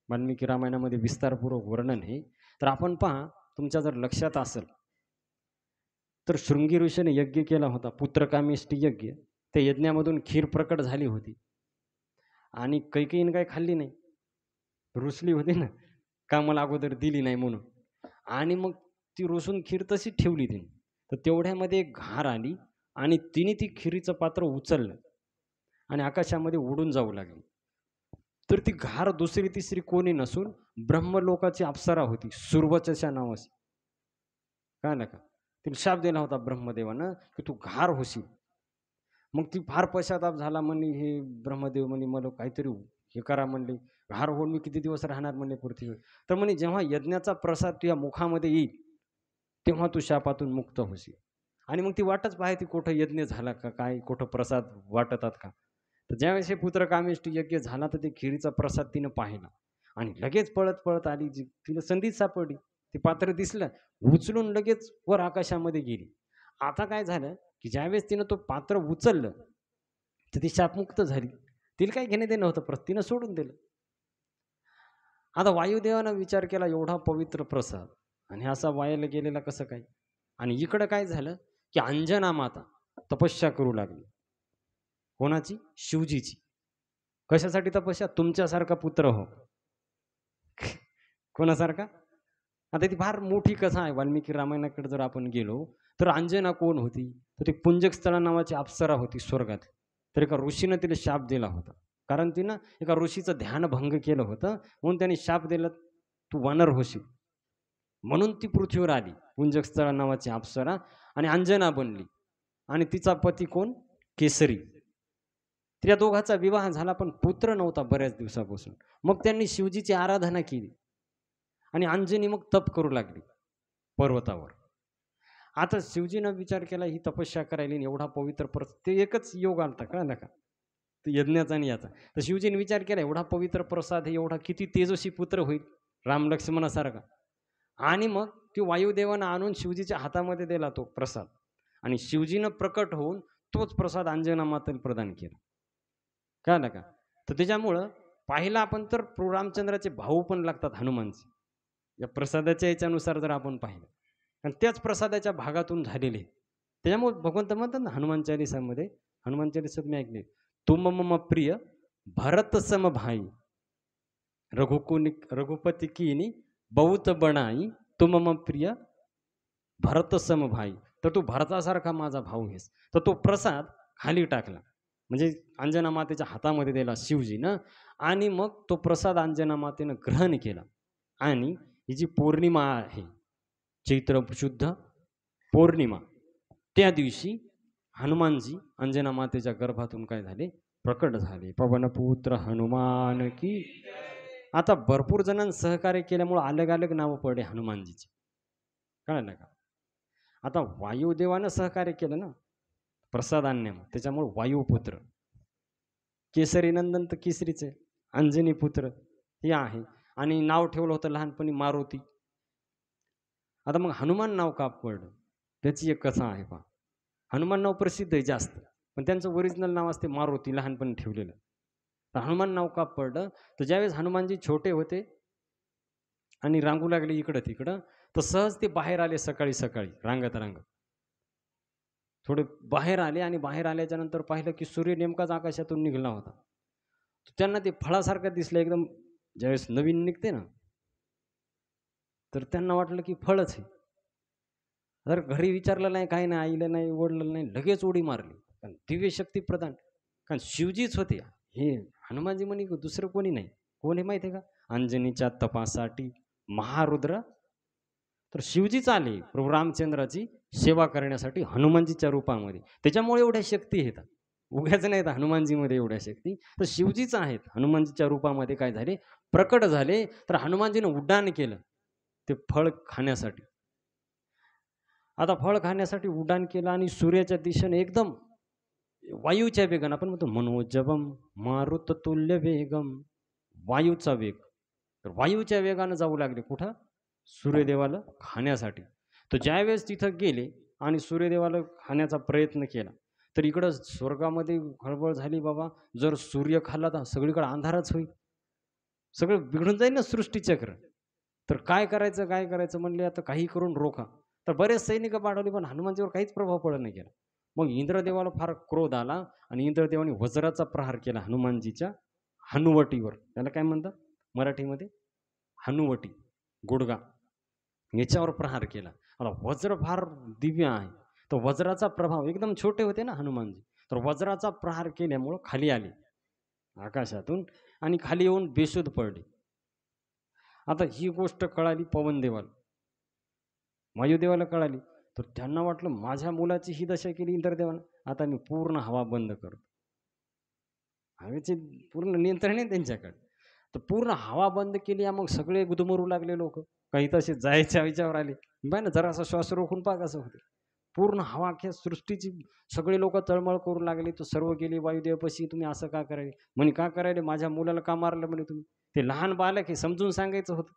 वाल्मिकी रामायणामध्ये विस्तारपूर्वक वर्णन आहे. तर आपण पहा, तुमच्या जर लक्षात असेल तर शृंगी ऋषीने यज्ञ केला होता, पुत्रकामेष्टी यज्ञ. त्या यज्ञामधून खीर प्रकट झाली होती आणि कैकेयीने काय खाल्ली नाही, रुसली होती ना, का मला अगोदर दिली नाही म्हणून. आणि मग ती रुसून खीर तशीच ठेवली तिने. तर तेवढ्यामध्ये एक घार आली आणि तिने ती खिरीचं पात्र उचललं आणि आकाशामध्ये उडून जाऊ लागली. तर ती घार दुसरी तिसरी कोणी नसून ब्रह्मलोकाची अप्सरा होती, सुरवचच्या नावाची. काय ना का? तिला शाप दिला होता ब्रह्मदेवानं की तू घार होशील. मग ती फार पश्चाताप झाला, म्हणे हे ब्रह्मदेव म्हणे मला काहीतरी हे करा म्हणले, घार होऊन मी किती दिवस राहणार म्हणले पृथ्वीवर. तर म्हणे जेव्हा यज्ञाचा प्रसाद तुझ्या मुखामध्ये येईल तेव्हा तू शापातून मुक्त होशील. आणि मग ती वाटच पाहायची कुठं यज्ञ झाला का, काय कुठं प्रसाद वाटतात का. तर ज्यावेळेस हे पुत्रकामेष्टी यज्ञ झाला तर ते खिरीचा प्रसाद तिनं पाहिला आणि लगेच पळत पळत आली. जी तिला संधीच सापडली, ते पात्र दिसलं, उचलून लगेच वर आकाशामध्ये गेली. आता काय झालं की ज्यावेळेस तिनं तो पात्र उचललं तर ती शापमुक्त झाली. तिला काही घेणे देणं होतं, तिनं सोडून दिलं. आता वायुदेवानं विचार केला एवढा पवित्र प्रसाद आणि असा वायाला गेलेला कसं काय. आणि इकडं काय झालं की अंजना माता तपस्या करू लागली. कोणाची? शिवजीची. कशासाठी तपस्या? तुमच्यासारखा पुत्र हो. कोणासारखा? आता ती फार मोठी कथा आहे. वाल्मिकी रामायणाकडे जर आपण गेलो तर अंजना कोण होती? तर ती पुंजकस्थळा नावाची अप्सरा होती स्वर्गात. तर एका ऋषीनं तिला शाप दिला होता. कारण तिनं एका ऋषीचं ध्यानभंग केलं होतं, म्हणून त्यांनी शाप दिला, तू वानर होशील. म्हणून ती पृथ्वीवर आली, पुंजकस्थळा नावाची अप्सरा, आणि अंजना बनली. आणि तिचा पती कोण? केसरी. त्या दोघांचा विवाह झाला पण पुत्र नव्हता बऱ्याच दिवसापासून. मग त्यांनी शिवजीची आराधना केली आणि अंजनी मग तप करू लागली पर्वतावर. आता शिवजीनं विचार केला ही तपस्या करायला एवढा पवित्र ते एकच योग आलता, कळलं का, तो यज्ञाचा आणि याचा. तर शिवजीने विचार केला एवढा पवित्र प्रसाद आहे, एवढा किती तेजस्वी पुत्र होईल राम लक्ष्मणासारखा. आणि मग ती वायुदेवानं आणून शिवजीच्या हातामध्ये दिला तो प्रसाद आणि शिवजीनं प्रकट होऊन तोच प्रसाद अंजना मातेला प्रदान केला. कळलं का? तर त्याच्यामुळं पाहिलं आपण तर प्रभू रामचंद्राचे भाऊ पण लागतात हनुमानचे. या प्रसादाच्या याच्यानुसार जर आपण पाहिलं आणि त्याच प्रसादाच्या भागातून झालेले आहेत. त्याच्यामुळे भगवंत म्हणतात ना हनुमान चालीसात मी ऐकले, तुम मम प्रिय भरत सम भाई रघुपती कीनी बहुत बनाई तुम मम प्रिय भरत सम भाई. तर तू भरतासारखा माझा भाऊ आहेस. तर तो प्रसाद खाली टाकला म्हणजे अंजना मातेच्या हातामध्ये दिला शिवजीनं आणि मग तो प्रसाद अंजना मातेनं ग्रहण केला. आणि ही जी पौर्णिमा आहे, चैत्र शुद्ध पौर्णिमा, त्या दिवशी हनुमानजी अंजना मातेच्या गर्भातून काय झाले, प्रकट झाले. पवनपुत्र हनुमान की. आता भरपूर जणांनी सहकार्य केल्यामुळे अलग अलग नावं पडले हनुमानजीची. कळलं का? आता वायुदेवानं सहकार्य केलं ना प्रसाद आणण्यामध्ये, त्याच्यामुळे वायुपुत्र. केसरी नंदन तर केसरीच आहे, अंजनी पुत्र हे आहे. आणि नाव ठेवलं होतं लहानपणी मारुती. आता मग हनुमान नाव का पडलं, त्याची एक कथा आहे पहा. हनुमान नाव प्रसिद्ध आहे जास्त, पण त्यांचं ओरिजिनल नाव असते मारुती, लहानपणी ठेवलेलं. तर हनुमान नाव का पडलं, तर ज्यावेळेस हनुमानजी छोटे होते आणि रांगू लागले इकडं तिकडं, तर सहज ते बाहेर आले सकाळी सकाळी रांगत रांगत. थोडे बाहेर आले आणि बाहेर आल्याच्या नंतर पाहिलं की सूर्य नेमकाच आकाशातून निघाला होता. त्यांना ते फळासारखं दिसलं एकदम. ज्यावेळेस नवीन निघते ना, तर त्यांना वाटलं की फळच आहे. जर घरी विचारलं नाही, काही नाही, आईला नाही, वडलं नाही, लगेच उडी मारली. कारण दिव्य शक्ती प्रदान, कारण शिवजीच होते हे. हनुमानजी म्हणे दुसरं कोणी नाही. कोण आहे माहिती आहे का? अंजनीच्या तपासाठी महारुद्र. तर शिवजीच आले प्रभू रामचंद्राची सेवा करण्यासाठी हनुमानजीच्या रूपामध्ये. त्याच्यामुळे एवढ्या शक्ती येतात, उगाच नाहीत हनुमानजीमध्ये एवढ्या शक्ती. तर शिवजीच आहेत हनुमानजीच्या रूपामध्ये काय झाले, प्रकट झाले. तर हनुमानजीनं उड्डाण केलं ते फळ खाण्यासाठी. आता फळ खाण्यासाठी उड्डाण केलं आणि सूर्याच्या दिशेने एकदम वायूच्या वेगानं, आपण म्हणतो मनोजवम मारुत तुल्य वेगम, वायूचा वेग. तर वायूच्या वेगानं जाऊ लागले कुठं, सूर्यदेवाला खाण्यासाठी. तर ज्यावेळेस तिथं गेले आणि सूर्यदेवाला खाण्याचा प्रयत्न केला, तर इकडं स्वर्गामध्ये खळबळ झाली. बाबा जर सूर्य खाल्ला तर सगळीकडे अंधारच होईल, सगळं बिघडून जाईल ना सृष्टीचक्र. तर काय करायचं काय करायचं म्हणले, आता काही करून रोखा. तर बरेच सैनिक पाठवले, पण हनुमानजीवर काहीच प्रभाव पडत नाही गेला. मग इंद्रदेवाला फार क्रोध आला आणि इंद्रदेवाने वज्राचा प्रहार केला हनुमानजीच्या हनुवटीवर. त्याला काय म्हणतात मराठीमध्ये, हनुवटी, गुडगा, याच्यावर प्रहार केला. आता वज्र फार दिव्य आहे, तर वज्राचा प्रभाव, एकदम छोटे होते ना हनुमानजी, तर वज्राचा प्रहार केल्यामुळं खाली आले आकाशातून आणि खाली येऊन बेशुद्ध पडले. आता ही गोष्ट कळाली पवनदेवाला, वायुदेवाला कळाली. तर त्यांना वाटलं माझ्या मुलाची ही दशा केली इंद्रदेवानं, आता मी पूर्ण हवा बंद करतो. हवेचे पूर्ण नियंत्रण आहे त्यांच्याकडे. तर पूर्ण हवा बंद केली. मग सगळे गुदमरू लागले लोक, काही तसे जायच्या विचारावर आले. बाय ना जरासा श्वास रोखून पहा कसं होते. पूर्ण हवा अख्या सृष्टीची सगळे लोक तळमळ करू लागले. तर सर्व गेले वायुदेवपाशी, तुम्ही असं का करायले म्हणे, का करायले, माझ्या मुलाला का मारलं म्हणे तुम्ही, ते लहान बालक हे समजून सांगायचं होतं,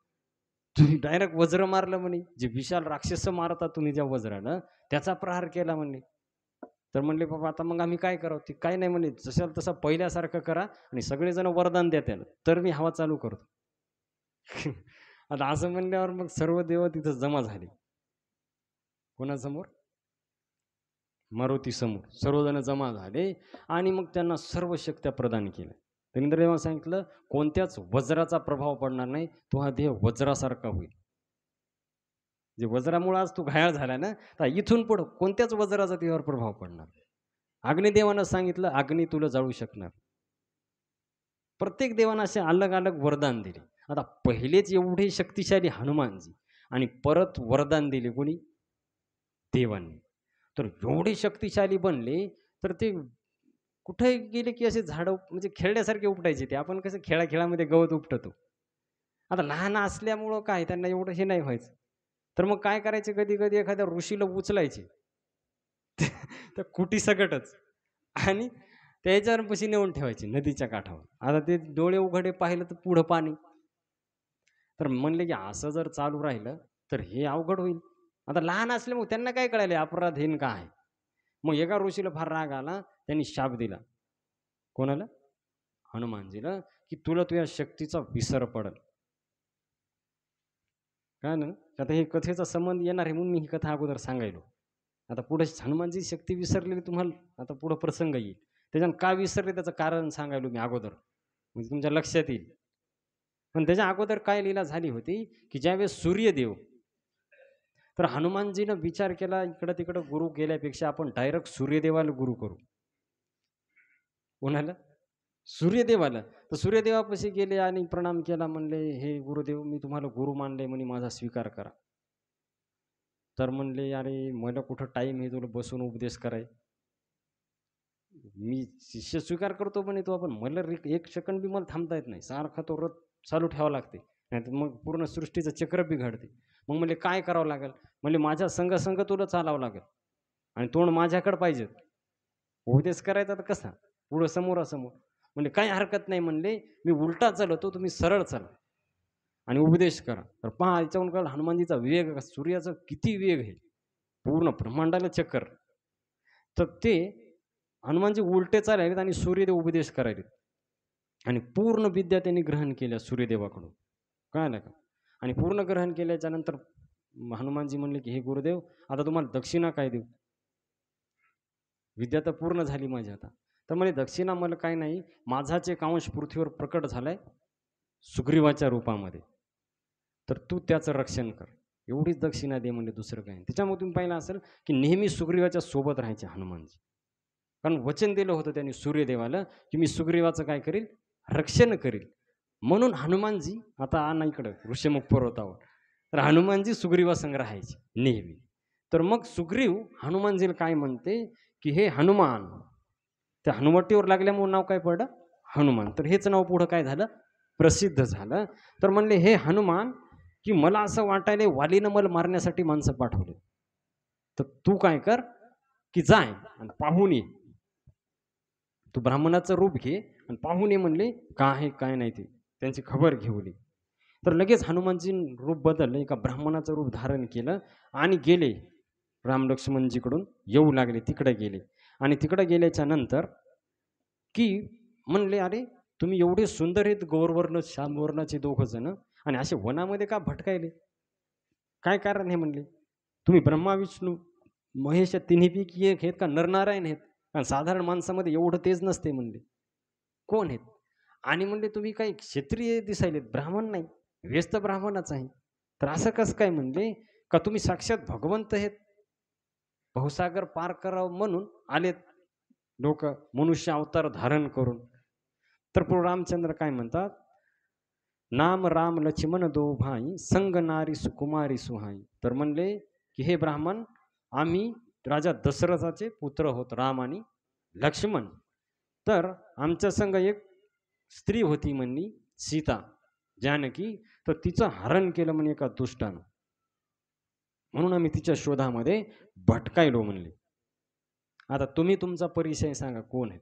तुम्ही डायरेक्ट वज्र मारलं म्हणे, जे विशाल राक्षस मारतात तुम्ही ज्या वज्रानं, त्याचा प्रहार केला म्हणे. तर म्हणले बाबा आता मग आम्ही काय करावं, ते काय नाही म्हणे, जसं तसं पहिल्यासारखं करा आणि सगळेजण वरदान द्या त्याला, तर मी हवा चालू करतो. आता असं म्हणल्यावर मग सर्व देव तिथं जमा झाले. कोणासमोर, मारुती समोर सर्वजण जमा झाले आणि मग त्यांना सर्व शक्त्या प्रदान केल्या. तर इंद्रदेवाने सांगितलं कोणत्याच वज्राचा प्रभाव पडणार नाही, तो हा देह वज्रासारखा होईल. जे वज्रामुळे आज तू घायाळ झाला ना, तर इथून पुढं कोणत्याच वज्राचा देहावर प्रभाव पडणार. अग्निदेवानं सांगितलं अग्नी तुला जाळू शकणार. प्रत्येक देवानं असे अलग अलग वरदान दिले. आता पहिलेच एवढे शक्तिशाली हनुमानजी आणि परत वरदान दिले कोणी, देवांनी. तर एवढे शक्तिशाली बनले, तर ते कुठे गेले की असे झाडं म्हणजे खेळण्यासारखे उपटायचे. ते आपण कसं खेळामध्ये गवत उपटतो. आता लहान असल्यामुळं काय त्यांना एवढं हे नाही व्हायचं. तर मग काय करायचे, कधी कधी एखाद्या ऋषीला उचलायचे तर कुटी सकटच आणि त्याच्यावर पशी नेऊन ठेवायचे नदीच्या काठावर. आता ते डोळे उघडे पाहिलं तर पुढं पाणी. तर म्हणले की असं जर चालू राहिलं तर हे अवघड होईल. आता लहान असल्यामुळे त्यांना काय कळाले अपराध हेन काय आहे. मग एका ऋषीला फार राग आला, त्यांनी शाप दिला. कोणाला? हनुमानजीला, की तुला तुझ्या शक्तीचा विसर पडल. काय ना, आता हे कथेचा संबंध येणार आहे म्हणून मी ही कथा अगोदर सांगायलो. आता पुढे हनुमानजी शक्ती विसरलेली तुम्हाला आता पुढे प्रसंग येईल. त्याच्यानं का विसरले त्याचं कारण सांगायलो मी अगोदर, म्हणजे तुमच्या लक्षात येईल. पण त्याच्या अगोदर काय लीला झाली होती, की ज्यावेळेस सूर्यदेव, तर हनुमानजीनं विचार केला इकडं-तिकडं गुरु केल्यापेक्षा आपण डायरेक्ट सूर्यदेवाला गुरु करू. कोणाला? सूर्यदेवाला. तर सूर्यदेवापाशी गेले आणि प्रणाम केला, म्हणले, "हे गुरुदेव, मी तुम्हाला गुरु मानले म्हणे, माझा स्वीकार करा." तर म्हणले, "अरे मला कुठं टाईम आहे तुला बसून उपदेश कराय. मी शिष्य स्वीकार करतो म्हणे तो, आपण मला एक सेकंड बी मला थांबता येत नाही. सारखा तो रथ चालू ठेवावा लागते. नाहीतर मग पूर्ण सृष्टीचं चक्र बिघडते." मग म्हणले, "काय करावं लागेल?" म्हणले, "माझ्या संग तुला चालावं लागेल आणि तोंड माझ्याकडे पाहिजे. उपदेश करायचा तर कसा? पुढं समोरासमोर." म्हणले, "काही हरकत नाही." म्हणले, "मी उलटा चालवतो, तुम्ही सरळ चाला आणि उपदेश करा." तर पहा याच्यावरून कळलं हनुमानजीचा वेग, सूर्याचा किती वेग आहे. पूर्ण ब्रह्मांडाला चक्कर. तर ते हनुमानजी उलटे चालायलेत आणि सूर्यदेव उपदेश करायलेत आणि पूर्ण विद्या त्यांनी ग्रहण केल्या सूर्यदेवाकडून. कळालं का? आणि पूर्ण ग्रहण केल्याच्या नंतर हनुमानजी म्हणले, की "हे गुरुदेव, आता तुम्हाला दक्षिणा काय देऊ? विद्या तर पूर्ण झाली माझी आता." तर म्हणे, "दक्षिणा मला काही नाही. माझाच एक अंश पृथ्वीवर प्रकट झालाय सुग्रीवाच्या रूपामध्ये. तर तू त्याचं रक्षण कर. एवढीच दक्षिणा दे." म्हणजे दुसरं काही नाही. त्याच्यामुळे तुम्ही पाहिलं असेल, की नेहमी सुग्रीवाच्या सोबत राहायचे हनुमानजी. कारण वचन दिलं होतं त्यांनी सूर्यदेवाला, की मी सुग्रीवाचं काय करील? रक्षण करील. म्हणून हनुमानजी आता आणा इकडं ऋषमुख पर्वतावर. तर हनुमानजी सुग्रीवासंग राहायचे नेहमी. तर मग सुग्रीव हनुमानजीला काय म्हणते, की "हे हनुमान." त्या हनुवटीवर लागल्यामुळे नाव काय पडलं? हनुमान. तर हेच नाव पुढं काय झालं? प्रसिद्ध झालं. तर म्हणले, "हे हनुमान, की मला असं वाटायलंय वालीनं मला मारण्यासाठी माणसं पाठवले. तर तू काय कर, की जाय आणि पाहून ये. तू ब्राह्मणाचं रूप घे आणि पाहून ये." म्हणले, "काय आहे काय नाही ते त्यांची खबर घेऊन ये." तर लगेच हनुमानजी रूप बदललं, एका ब्राह्मणाचं रूप धारण केलं आणि गेले. राम लक्ष्मणजीकडून येऊ लागले, तिकडे गेले आणि तिकडे गेल्याच्या नंतर की म्हणले, "अरे तुम्ही एवढे सुंदर आहेत, गौरवर्ण श्यामवर्णाचे दोघं जण आणि असे वनामध्ये का भटकायले? काय कारण आहे?" म्हणले. "तुम्ही ब्रह्मा विष्णू महेश तिन्हीपैकी एक आहेत का नरनारायण आहेत? कारण साधारण माणसामध्ये एवढं तेज नसते." म्हणले. "कोण आहेत?" आणि म्हणले, "तुम्ही काही क्षत्रिय दिसायलेत, ब्राह्मण नाही. वेश तर ब्राह्मणाच आहे." "तर असं कसं काय?" म्हणले, "का तुम्ही साक्षात भगवंत आहेत? भवसागर पार करावं म्हणून आलेत लोक मनुष्य अवतार धारण करून." तर प्रभू रामचंद्र काय म्हणतात, "नाम राम लक्ष्मण दो भाई, संग नारी सुकुमारी सुहाई." तर म्हणले, की "हे ब्राह्मण, आम्ही राजा दशरथाचे पुत्र होत, राम आणि लक्ष्मण. तर आमच्या संग एक स्त्री होती म्हणली सीता, जानकी. तर तिचं हरण केलं म्हणे एका दुष्टानं, म्हणून आम्ही तिच्या शोधामध्ये भटकायलो." म्हणले. आता तुम्ही तुमचा परिचय सांगा, कोण आहेत?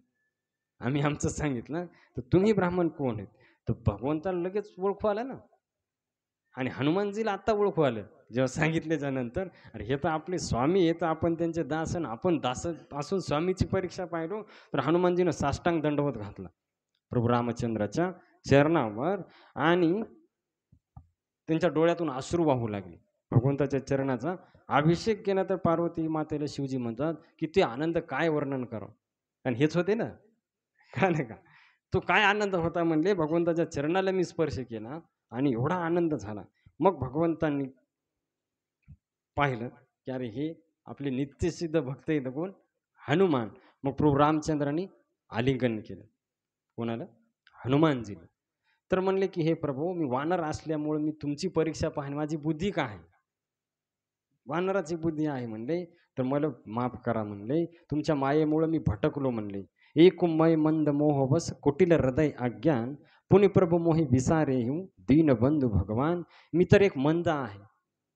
आम्ही आमचं सांगितलं, तर तुम्ही ब्राह्मण कोण आहेत? तर भगवंताला लगेच ओळखू आलं ना. आणि हनुमानजीला आत्ता ओळखू आलं जेव्हा सांगितल्याच्या नंतर, अरे हे तर आपले स्वामी, हे तर आपण त्यांचे दास, आणि आपण दास असून स्वामीची परीक्षा पाहिलो. तर हनुमानजीनं साष्टांग दंडवत घातला प्रभू रामचंद्राच्या चरणावर आणि त्यांच्या डोळ्यातून अश्रू वाहू लागले. भगवंताच्या चरणाचा अभिषेक केला. तर पार्वती मातेला शिवजी म्हणतात, की ते आनंद काय वर्णन करावं. आणि हेच होते ना, का नाही का? तो काय आनंद होता म्हणले, भगवंताच्या चरणाला मी स्पर्श केला आणि एवढा आनंद झाला. मग भगवंतांनी पाहिलं, की अरे हे आपले नित्यसिद्ध भक्त आहेत कोण? हनुमान. मग प्रभू रामचंद्रांनी आलिंगन केलं. कोणाला? हनुमानजीला. तर म्हणले, की "हे प्रभू, मी वानर असल्यामुळे मी तुमची परीक्षा पाहणे, माझी बुद्धी काय आहे? वानराची बुद्धी आहे म्हणले, तर मला माफ करा म्हणले. तुमच्या मायेमुळे मी भटकलो म्हणले. एक मय मंद मोह बस कुटिल हृदय अज्ञान, पुनि प्रभु मोहि विसारे हूँ दीनबंधू भगवान." मी तर एक मंद आहे,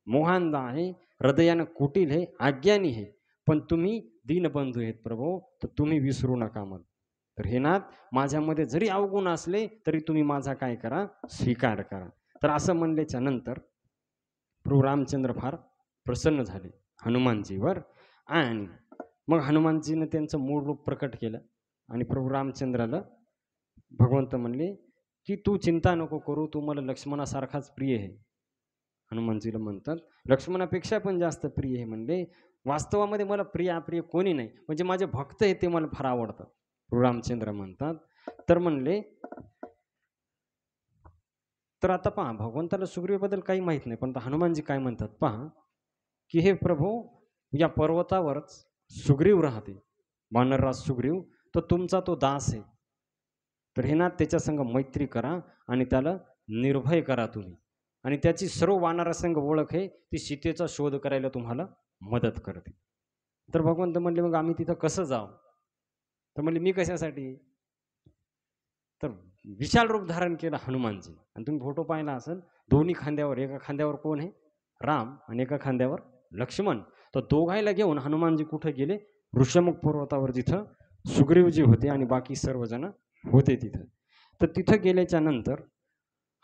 मोहांध आहे, हृदयानं कुटील आहे, अज्ञानी आहे. पण तुम्ही दीनबंधू आहेत प्रभू, तर तुम्ही विसरू नका मला. तर हे नाथ, माझ्यामध्ये जरी अवगुण असले तरी तुम्ही माझा काय करा? स्वीकार करा. तर असं म्हणल्याच्या नंतर प्रभू रामचंद्र फार प्रसन्न झाले हनुमानजीवर आणि मग हनुमानजीनं त्यांचं मूळ रूप प्रकट केलं आणि प्रभू रामचंद्राला भगवंत म्हणले की तू चिंता नको करू, तू मला लक्ष्मणासारखाच प्रिय आहे. हनुमानजीला म्हणतात लक्ष्मणापेक्षा पण जास्त प्रिय आहे म्हणले. वास्तवामध्ये मला प्रिय अप्रिय कोणी नाही, म्हणजे माझे भक्त आहे ते मला फार आवडतात. प्रभू रामचंद्र म्हणतात तर म्हणले तर आता पहा भगवंताला सुग्रीवाबद्दल काही माहित नाही, पण हनुमानजी काय म्हणतात पहा की हे प्रभू या पर्वतावरच सुग्रीव राहते, वानरराज सुग्रीव, तो तुमचा तो दास आहे. तर हे ना त्याच्या संग मैत्री करा आणि त्याला निर्भय करा तुम्ही, आणि त्याची सर्व वानरासंग ओळख आहे, ती सीतेचा शोध करायला तुम्हाला मदत करते. तर भगवंत म्हणले मग आम्ही तिथं कसं जाऊ? तर म्हणले मी कशासाठी? तर विशाल रूप धारण केलं हनुमानजी, आणि तुम्ही फोटो पाहिला असेल, दोन्ही खांद्यावर, एका खांद्यावर कोण आहे? राम, आणि एका खांद्यावर लक्ष्मण. तर दोघायला घेऊन हनुमानजी कुठे गेले? ऋषमुख पर्वतावर, जिथं सुग्रीवजी होते आणि बाकी सर्वजण होते तिथं. तर तिथं गेल्याच्या नंतर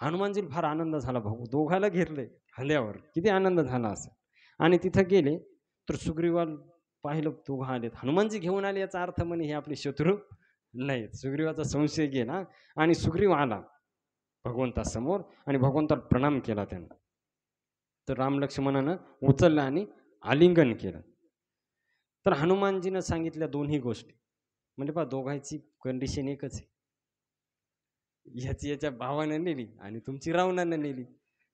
हनुमानजीला फार आनंद झाला, भाऊ दोघायला घेरले खांद्यावर, किती आनंद झाला असेल. आणि तिथं गेले तर सुग्रीवाला पाहिलं दोघं आलेत, हनुमानजी घेऊन आले, याचा अर्थ म्हणे हे आपले शत्रू नाही. सुग्रीवाचा संशय गेला आणि सुग्रीव आला भगवंतासमोर आणि भगवंताला प्रणाम केला त्यानं. तर राम लक्ष्मणानं उचललं आणि आलिंगन केलं. तर हनुमानजीनं सांगितल्या दोन्ही गोष्टी, म्हणजे पहा दोघांची कंडिशन एकच आहे. ह्याची याच्या भावानं नेली आणि तुमची रावणानं नेली,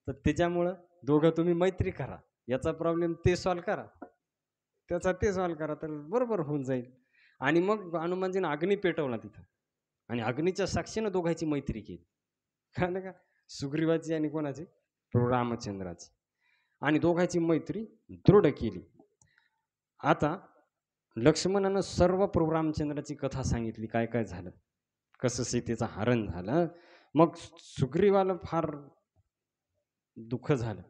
तर त्याच्यामुळं दोघं तुम्ही मैत्री करा, याचा प्रॉब्लेम ते सॉल्व करा, त्याचा ते सॉल्व करा, तर बरोबर होऊन जाईल. आणि मग हनुमानजीनं अग्नी पेटवला तिथं, आणि अग्नीच्या साक्षीनं दोघांची मैत्री केली. कळलं का? सुग्रीवाची आणि कोणाची? प्रभू रामचंद्राची. आणि दोघांची मैत्री दृढ केली. आता लक्ष्मणानं सर्व प्रभू रामचंद्राची कथा सांगितली, काय काय झालं, कसं सीतेचं हरण झालं. मग सुग्रीवाला फार दुःख झालं,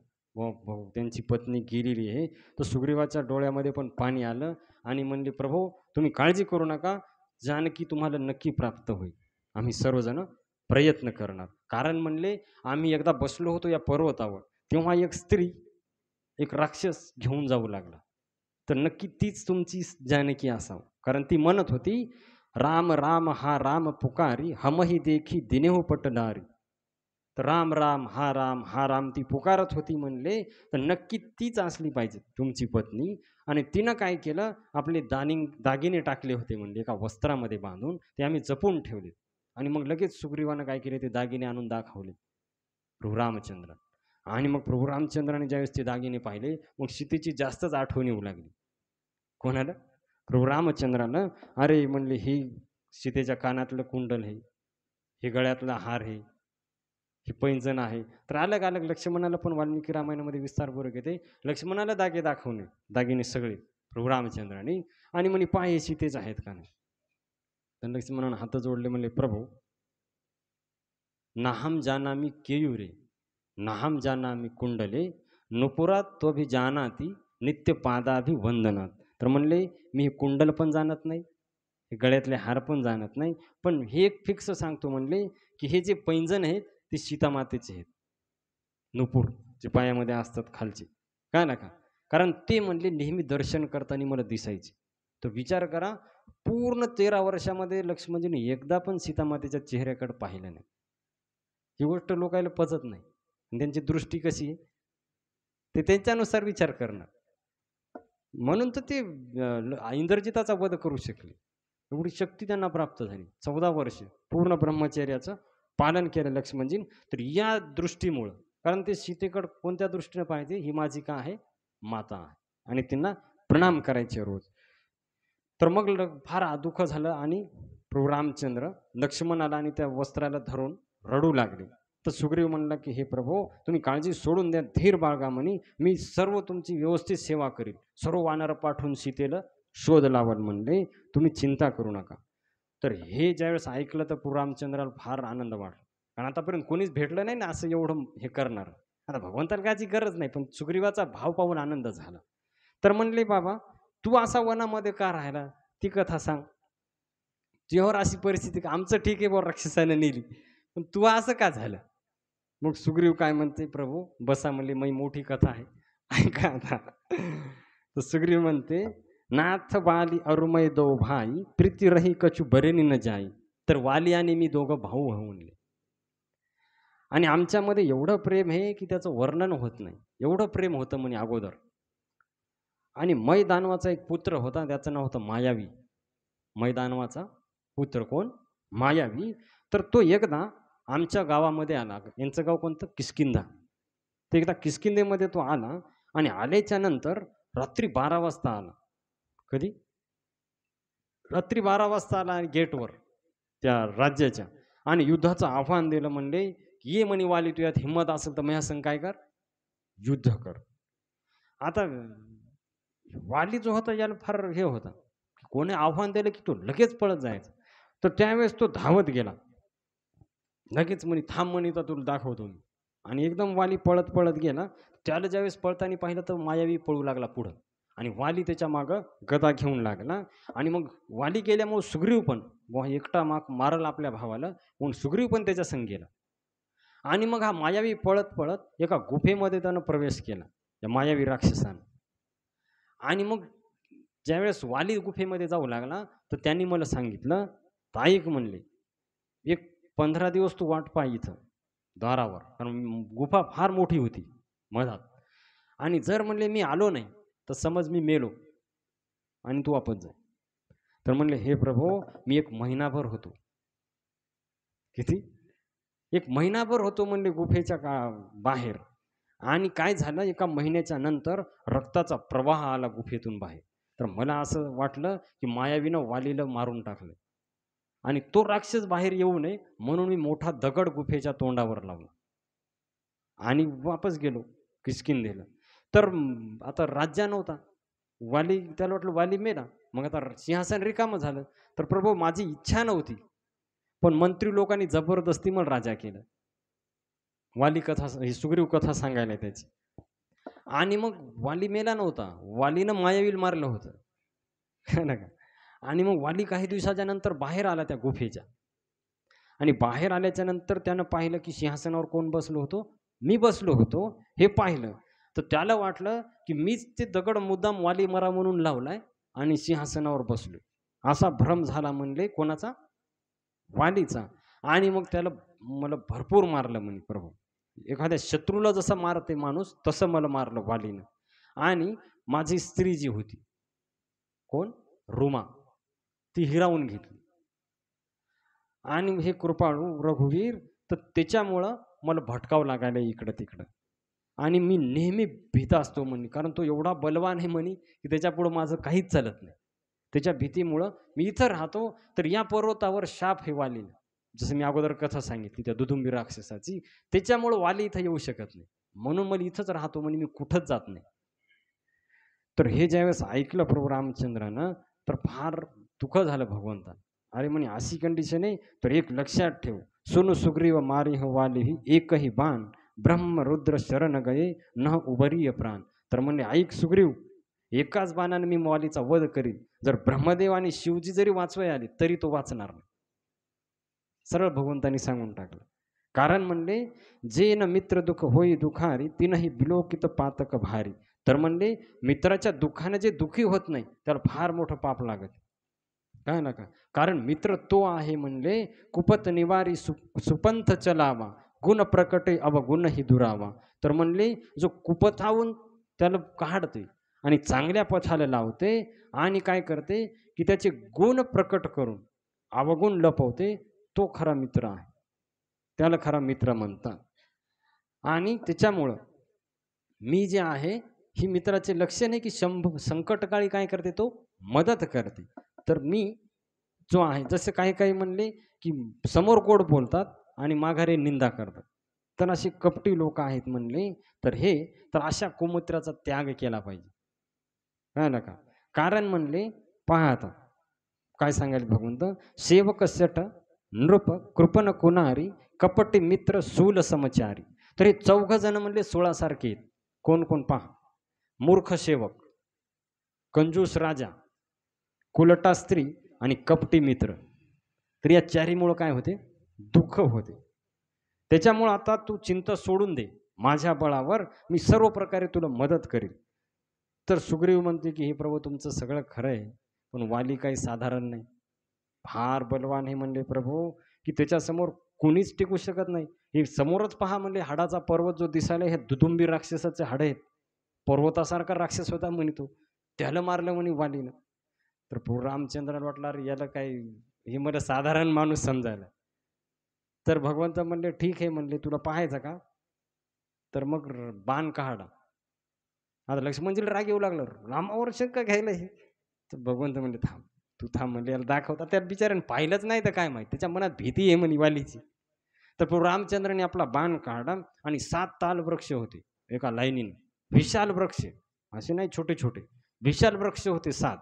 त्यांची पत्नी गेलेली आहे. तर सुग्रीवाच्या डोळ्यामध्ये पण पाणी आलं आणि म्हणले प्रभू तुम्ही काळजी करू नका, जानकी तुम्हाला नक्की प्राप्त होईल, आम्ही सर्वजण प्रयत्न करणार. कारण म्हणले आम्ही एकदा बसलो होतो या पर्वतावर, तेव्हा एक स्त्री, एक राक्षस घेऊन जाऊ लागला, तर नक्की तीच तुमची जानकी असावं. कारण ती म्हणत होती राम राम हा राम पुकारी, हमही देखी दिनेहो पटणारी. तर राम राम हा राम ती पुकारत होती म्हणले, तर नक्की तीच असली पाहिजे तुमची पत्नी. आणि तिनं काय केलं, आपले दागिने टाकले होते म्हणले एका वस्त्रामध्ये बांधून, ते आम्ही जपून ठेवले. आणि मग लगेच सुग्रीवानं काय केले, ते दागिने आणून दाखवले प्रभू रामचंद्र. आणि मग प्रभू रामचंद्राने ज्यावेळेस ते दागिने पाहिले, मग सीतेची जास्तच आठवण येऊ लागली. कोणाला? प्रभू रामचंद्रानं. अरे म्हणले ही सीतेच्या कानातलं कुंडल आहे, हे गळ्यातला हार आहे, हे पैंजण आहे. तर अलग अलग लक्ष्मणाला पण वाल्मिकी रामायणामध्ये विस्तारपूर्वक येते, लक्ष्मणाला दागिने सगळे प्रभू रामचंद्राने. आणि म्हणे पाय हे सीतेच आहेत का नाही? तर लक्ष्मणानं हात जोडले, म्हणले प्रभू नाहम जानामी केयुरे, नाहम जानामी कुंडले, नुपुरात तो भी जानाती, नित्य पादाभि वंदनात. तर म्हणले मी हे कुंडल पण जाणत नाही, हे गळ्यातले हार पण जाणत नाही, पण हे एक फिक्स सांगतो म्हणले की हे जे पैंजण आहेत ते सीतामातेचे आहेत, नुपूर जे पायामध्ये असतात खालचे, काय ना का, कारण ते म्हणले नेहमी दर्शन करताना मला दिसायचे. तर विचार करा, पूर्ण 13 वर्षामध्ये लक्ष्मणजीने एकदा पण सीतामातेच्या चेहऱ्याकडे पाहिलं नाही. ही गोष्ट लोकायला पचत नाही, त्यांची दृष्टी कशी आहे ते त्यांच्यानुसार विचार करणार. म्हणून तर ते इंद्रजिताचा वध करू शकले, एवढी शक्ती त्यांना प्राप्त झाली. 14 वर्ष पूर्ण ब्रह्मचर्याचं पालन केलं लक्ष्मणजी. तर या दृष्टीमुळं, कारण ते सीतेकडं कोणत्या दृष्टीने पाहिजे, ही माझी का आहे? माता आहे, आणि त्यांना प्रणाम करायचे रोज. तर मग फार दुःख झालं आणि प्रभू रामचंद्र लक्ष्मणाला आणि त्या वस्त्राला धरून रडू लागले. तर सुग्रीव म्हणला की हे प्रभू तुम्ही काळजी सोडून द्या, धीर बाळगा म्हणे, मी सर्व तुमची व्यवस्थित सेवा करील, सर्व वानर पाठवून सीतेला शोध लावल म्हणले, तुम्ही चिंता करू नका. तर हे ज्यावेळेस ऐकलं तर प्रभू रामचंद्राला फार आनंद वाटला, कारण आतापर्यंत कोणीच भेटलं नाही ना असं एवढं हे करणार. आता भगवंताला कायची गरज नाही, पण सुग्रीवाचा भाव पाहून आनंद झाला. तर म्हणले बाबा तू असा वनामध्ये का राहिला, ती कथा सांग. तुझ्यावर अशी परिस्थिती, आमचं ठीक आहे बा राक्षसानं नेली, पण तू असं का झालं? मग सुग्रीव काय म्हणते, प्रभू बसा म्हणले, मी मोठी कथा आहे ऐका आता. तर सुग्रीव म्हणते नाथ वाली अरुमय दो भाई प्रीती रही कछु बरेनी न जाई. तर वाली आणि मी दोघं भाऊ म्हणले. आणि आमच्यामध्ये एवढं प्रेम आहे की त्याचं वर्णन होत नाही. एवढं प्रेम होतं म्हणे अगोदर. आणि मैदानवाचा एक पुत्र होता, त्याचं नाव होतं मायावी. मैदानवाचा पुत्र कोण? मायावी. तर तो एकदा आमच्या गावामध्ये आला. यांचं गाव कोणतं? किष्किंधा. तर एकदा किष्किंधेमध्ये तो आला आणि आल्याच्या नंतर रात्री 12 वाजता आला. कधी? रात्री 12 वाजता आला आणि गेटवर त्या राज्याच्या आणि युद्धाचं आव्हान दिलं. म्हणले, "ये म्हणे वाली, तुझ्यात हिंमत असेल तर माझ्या संग काय कर? युद्ध कर." आता वाली जो होता याला फार हे होता. कोणी आव्हान दिलं की तो लगेच पळत जायचा. तर त्यावेळेस तो धावत गेला. लगेच म्हणे, "थांब म्हणे, तर तुला दाखवतो मी." आणि एकदम वाली पळत पळत गेला. त्याला ज्यावेळेस पळताना पाहिलं तर मायावी पळू लागला पुढं आणि वाली त्याच्या मागं गदा घेऊन लागला. आणि मग वाली गेल्यामुळे सुग्रीव पण बुवा एकटा मारल आपल्या भावाला म्हणून सुग्रीव पण त्याच्या संग गेला. आणि मग हा मायावी पळत पळत एका गुफेमध्ये त्यानं प्रवेश केला, या मायावी राक्षसानं. आणि मग ज्यावेळेस वाली गुफेमध्ये जाऊ लागला तर त्यांनी मला सांगितलं, "तर ऐक," म्हणले, "एक 15 दिवस तू वाट पाह इथं दारावर, कारण गुफा फार मोठी होती मधात. आणि जर म्हणले मी आलो नाही तर समज मी मेलो आणि तू वापस जा." तर म्हणले, "हे प्रभो, मी एक महिनाभर होतो." किती? एक महिनाभर होतो म्हणले गुफेच्या बाहेर. आणि काय झालं, एका महिन्याच्या नंतर रक्ताचा प्रवाह आला गुफेतून बाहेर. तर मला असं वाटलं की मायावीनं वालीला मारून टाकलं आणि तो राक्षस बाहेर येऊ नये म्हणून मी मोठा दगड गुफेच्या तोंडावर लावला आणि वापस गेलो किष्किंधेला. तर आता राज्य नव्हता. वाली, त्याला वाटलं वाली मेला, मग आता सिंहासन रिकामं झालं. तर प्रभू, माझी इच्छा नव्हती, पण मंत्री लोकांनी जबरदस्ती मला राजा केलं. वाली कथा, ही सुग्रीव कथा सांगायला त्याची. आणि मग वाली मेला नव्हता, वालीनं मायावीला मारलं होतं. कळलं का? आणि मग वाली काही दिवसाच्या नंतर बाहेर आला त्या गुफेच्या. आणि बाहेर आल्याच्या नंतर त्यानं पाहिलं की सिंहासनावर कोण बसलो होतो? मी बसलो होतो. हे पाहिलं तर त्याला वाटलं की मीच ते दगड मुद्दाम वाली मरा म्हणून लावलाय आणि सिंहासनावर बसलो. असा भ्रम झाला म्हणले कोणाचा? वालीचा. आणि मग त्याला मला भरपूर मारलं म्हणे प्रभू. एखाद्या शत्रूला जसं मारते माणूस तसं मला मारलं वालीनं. आणि माझी स्त्री जी होती, कोण? रुमा, ती हिरावून घेतली. आणि हे कृपाळू रघुवीर, तर त्याच्यामुळं मला भटकावं लागायला इकडं तिकडं. आणि मी नेहमी भीत असतो म्हणे, कारण तो एवढा बलवान आहे म्हणे की त्याच्यापुढं माझं काहीच चालत नाही. त्याच्या भीतीमुळं मी इथं राहतो. तर या पर्वतावर शाप हे वालीला, जसं मी अगोदर कथा सांगितली त्या दुदुंबी राक्षसाची, त्याच्यामुळं वाली इथं येऊ शकत नाही. म्हणून मला इथंच राहतो म्हणे, मी कुठंच जात नाही. तर हे ज्यावेळेस ऐकलं प्रभू रामचंद्रानं तर फार दुःख झालं भगवंता. अरे म्हणे, अशी कंडिशन आहे तर एक लक्षात ठेव, सुनु सुग्रीव मारी हो वाली ही एकही बाण, ब्रह्म रुद्र शरण गये न उबरीय प्राण. तर म्हणले, ऐक सुग्रीव, एकाच बाणाने मी वालीचा वध करीन. जर ब्रह्मदेव आणि शिवजी जरी वाचवाय आले तरी तो वाचणार नाही. सरळ भगवंतांनी सांगून टाकलं. कारण म्हणले, जे न मित्र दुःख होई दुखारी तिनही बिलोकित पातक भारी. तर म्हणले, मित्राच्या दुःखाने जे दुःखी होत नाही त्याला फार मोठं पाप लागत. काय नका, कारण मित्र तो आहे म्हणले, कुपत निवारी सुपंथ चलावा, गुण प्रकटे अवगुण ही दुरावा. तर म्हणले, जो कुपथावून त्याला काढते आणि चांगल्या पथाला लावते आणि काय करते की त्याचे गुण प्रकट करून अवगुण लपवते, तो खरा मित्र आहे. त्याला खरा मित्र म्हणतात. आणि त्याच्यामुळं मी जे आहे ही मित्राचे लक्षण आहे की संकटकाळी काय करते, तो मदत करते. तर मी जो आहे, जसे काही काही म्हणले की समोर गोड बोलतात आणि माघारी निंदा करतात, तर अशी कपटी लोक आहेत म्हणले. तर अशा कुमित्राचा त्याग केला पाहिजे. काय नका, कारण म्हणले पहा आता काय सांगायला भगवंत, सेवक सट नृप कृपण कुणारी कपटी मित्र सूल समचारी. तर हे 4 जण म्हणले 16 सारखे आहेत. कोण कोण पहा, मूर्ख सेवक, कंजूस राजा, कुलटा स्त्री आणि कपटी मित्र. तर या चारीमुळं काय होते, दुःख होते. त्याच्यामुळं आता तू चिंता सोडून दे, माझ्या बळावर मी सर्व प्रकारे तुला मदत करेल. तर सुग्रीव म्हणते की हे प्रभू तुमचं सगळं खरं आहे, पण वाली काही साधारण नाही. फार बलवान आहे म्हणले प्रभू, की त्याच्यासमोर कोणीच टिकू शकत नाही. हे समोरच पहा म्हणले हाडाचा पर्वत जो दिसायला हे दुदुंबी राक्षसाचे हाड आहेत. पर्वतासारखा राक्षस होता म्हणे तो. त्याला मारलं म्हणे वालीनं. तर प्रभू रामचंद्राला वाटलं अरे याला काय हे मला साधारण माणूस समजायला. तर भगवंत म्हणले, "ठीक आहे," म्हणले, "तुला पाहायचं का? तर मग बाण काढा." आता लक्ष्मणजीला राग येऊ लागला. रामावर शंका घ्यायला हे. तर भगवंत म्हणले, "थांब, तू थांब," म्हणले, "याला दाखवता." त्या बिचाऱ्यानं पाहिलंच नाही तर काय माहीत. त्याच्या मनात भीती आहे म्हणे वालीची. तर प्रभू रामचंद्राने आपला बाण काढला आणि 7 ताल वृक्ष होते एका लाईनीने. विशाल वृक्ष, असे नाही छोटे-छोटे. विशाल वृक्ष होते 7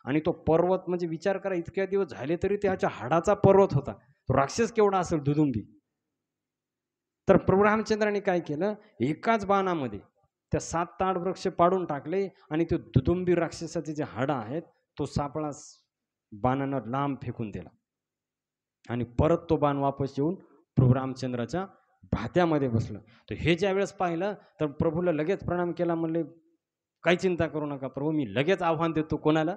आणि तो पर्वत म्हणजे विचार करा इतक्या दिवस झाले तरी त्याच्या हाडाचा पर्वत होता. तो राक्षस केवढा असेल दुदुंबी. तर प्रभू रामचंद्राने काय केलं, एकाच बाणामध्ये त्या 7 ताड वृक्ष पाडून टाकले आणि ते दुदुंबी राक्षसाचे जे हाडं आहेत, तो सापळा बाणानं लांब फेकून दिला. आणि परत तो बाण वापस येऊन प्रभू रामचंद्राच्या भात्यामध्ये बसलं. तर हे ज्यावेळेस पाहिलं, तर प्रभूला लगेच प्रणाम केला. म्हणले, "काही चिंता करू नका प्रभू, मी लगेच आव्हान देतो." कोणाला?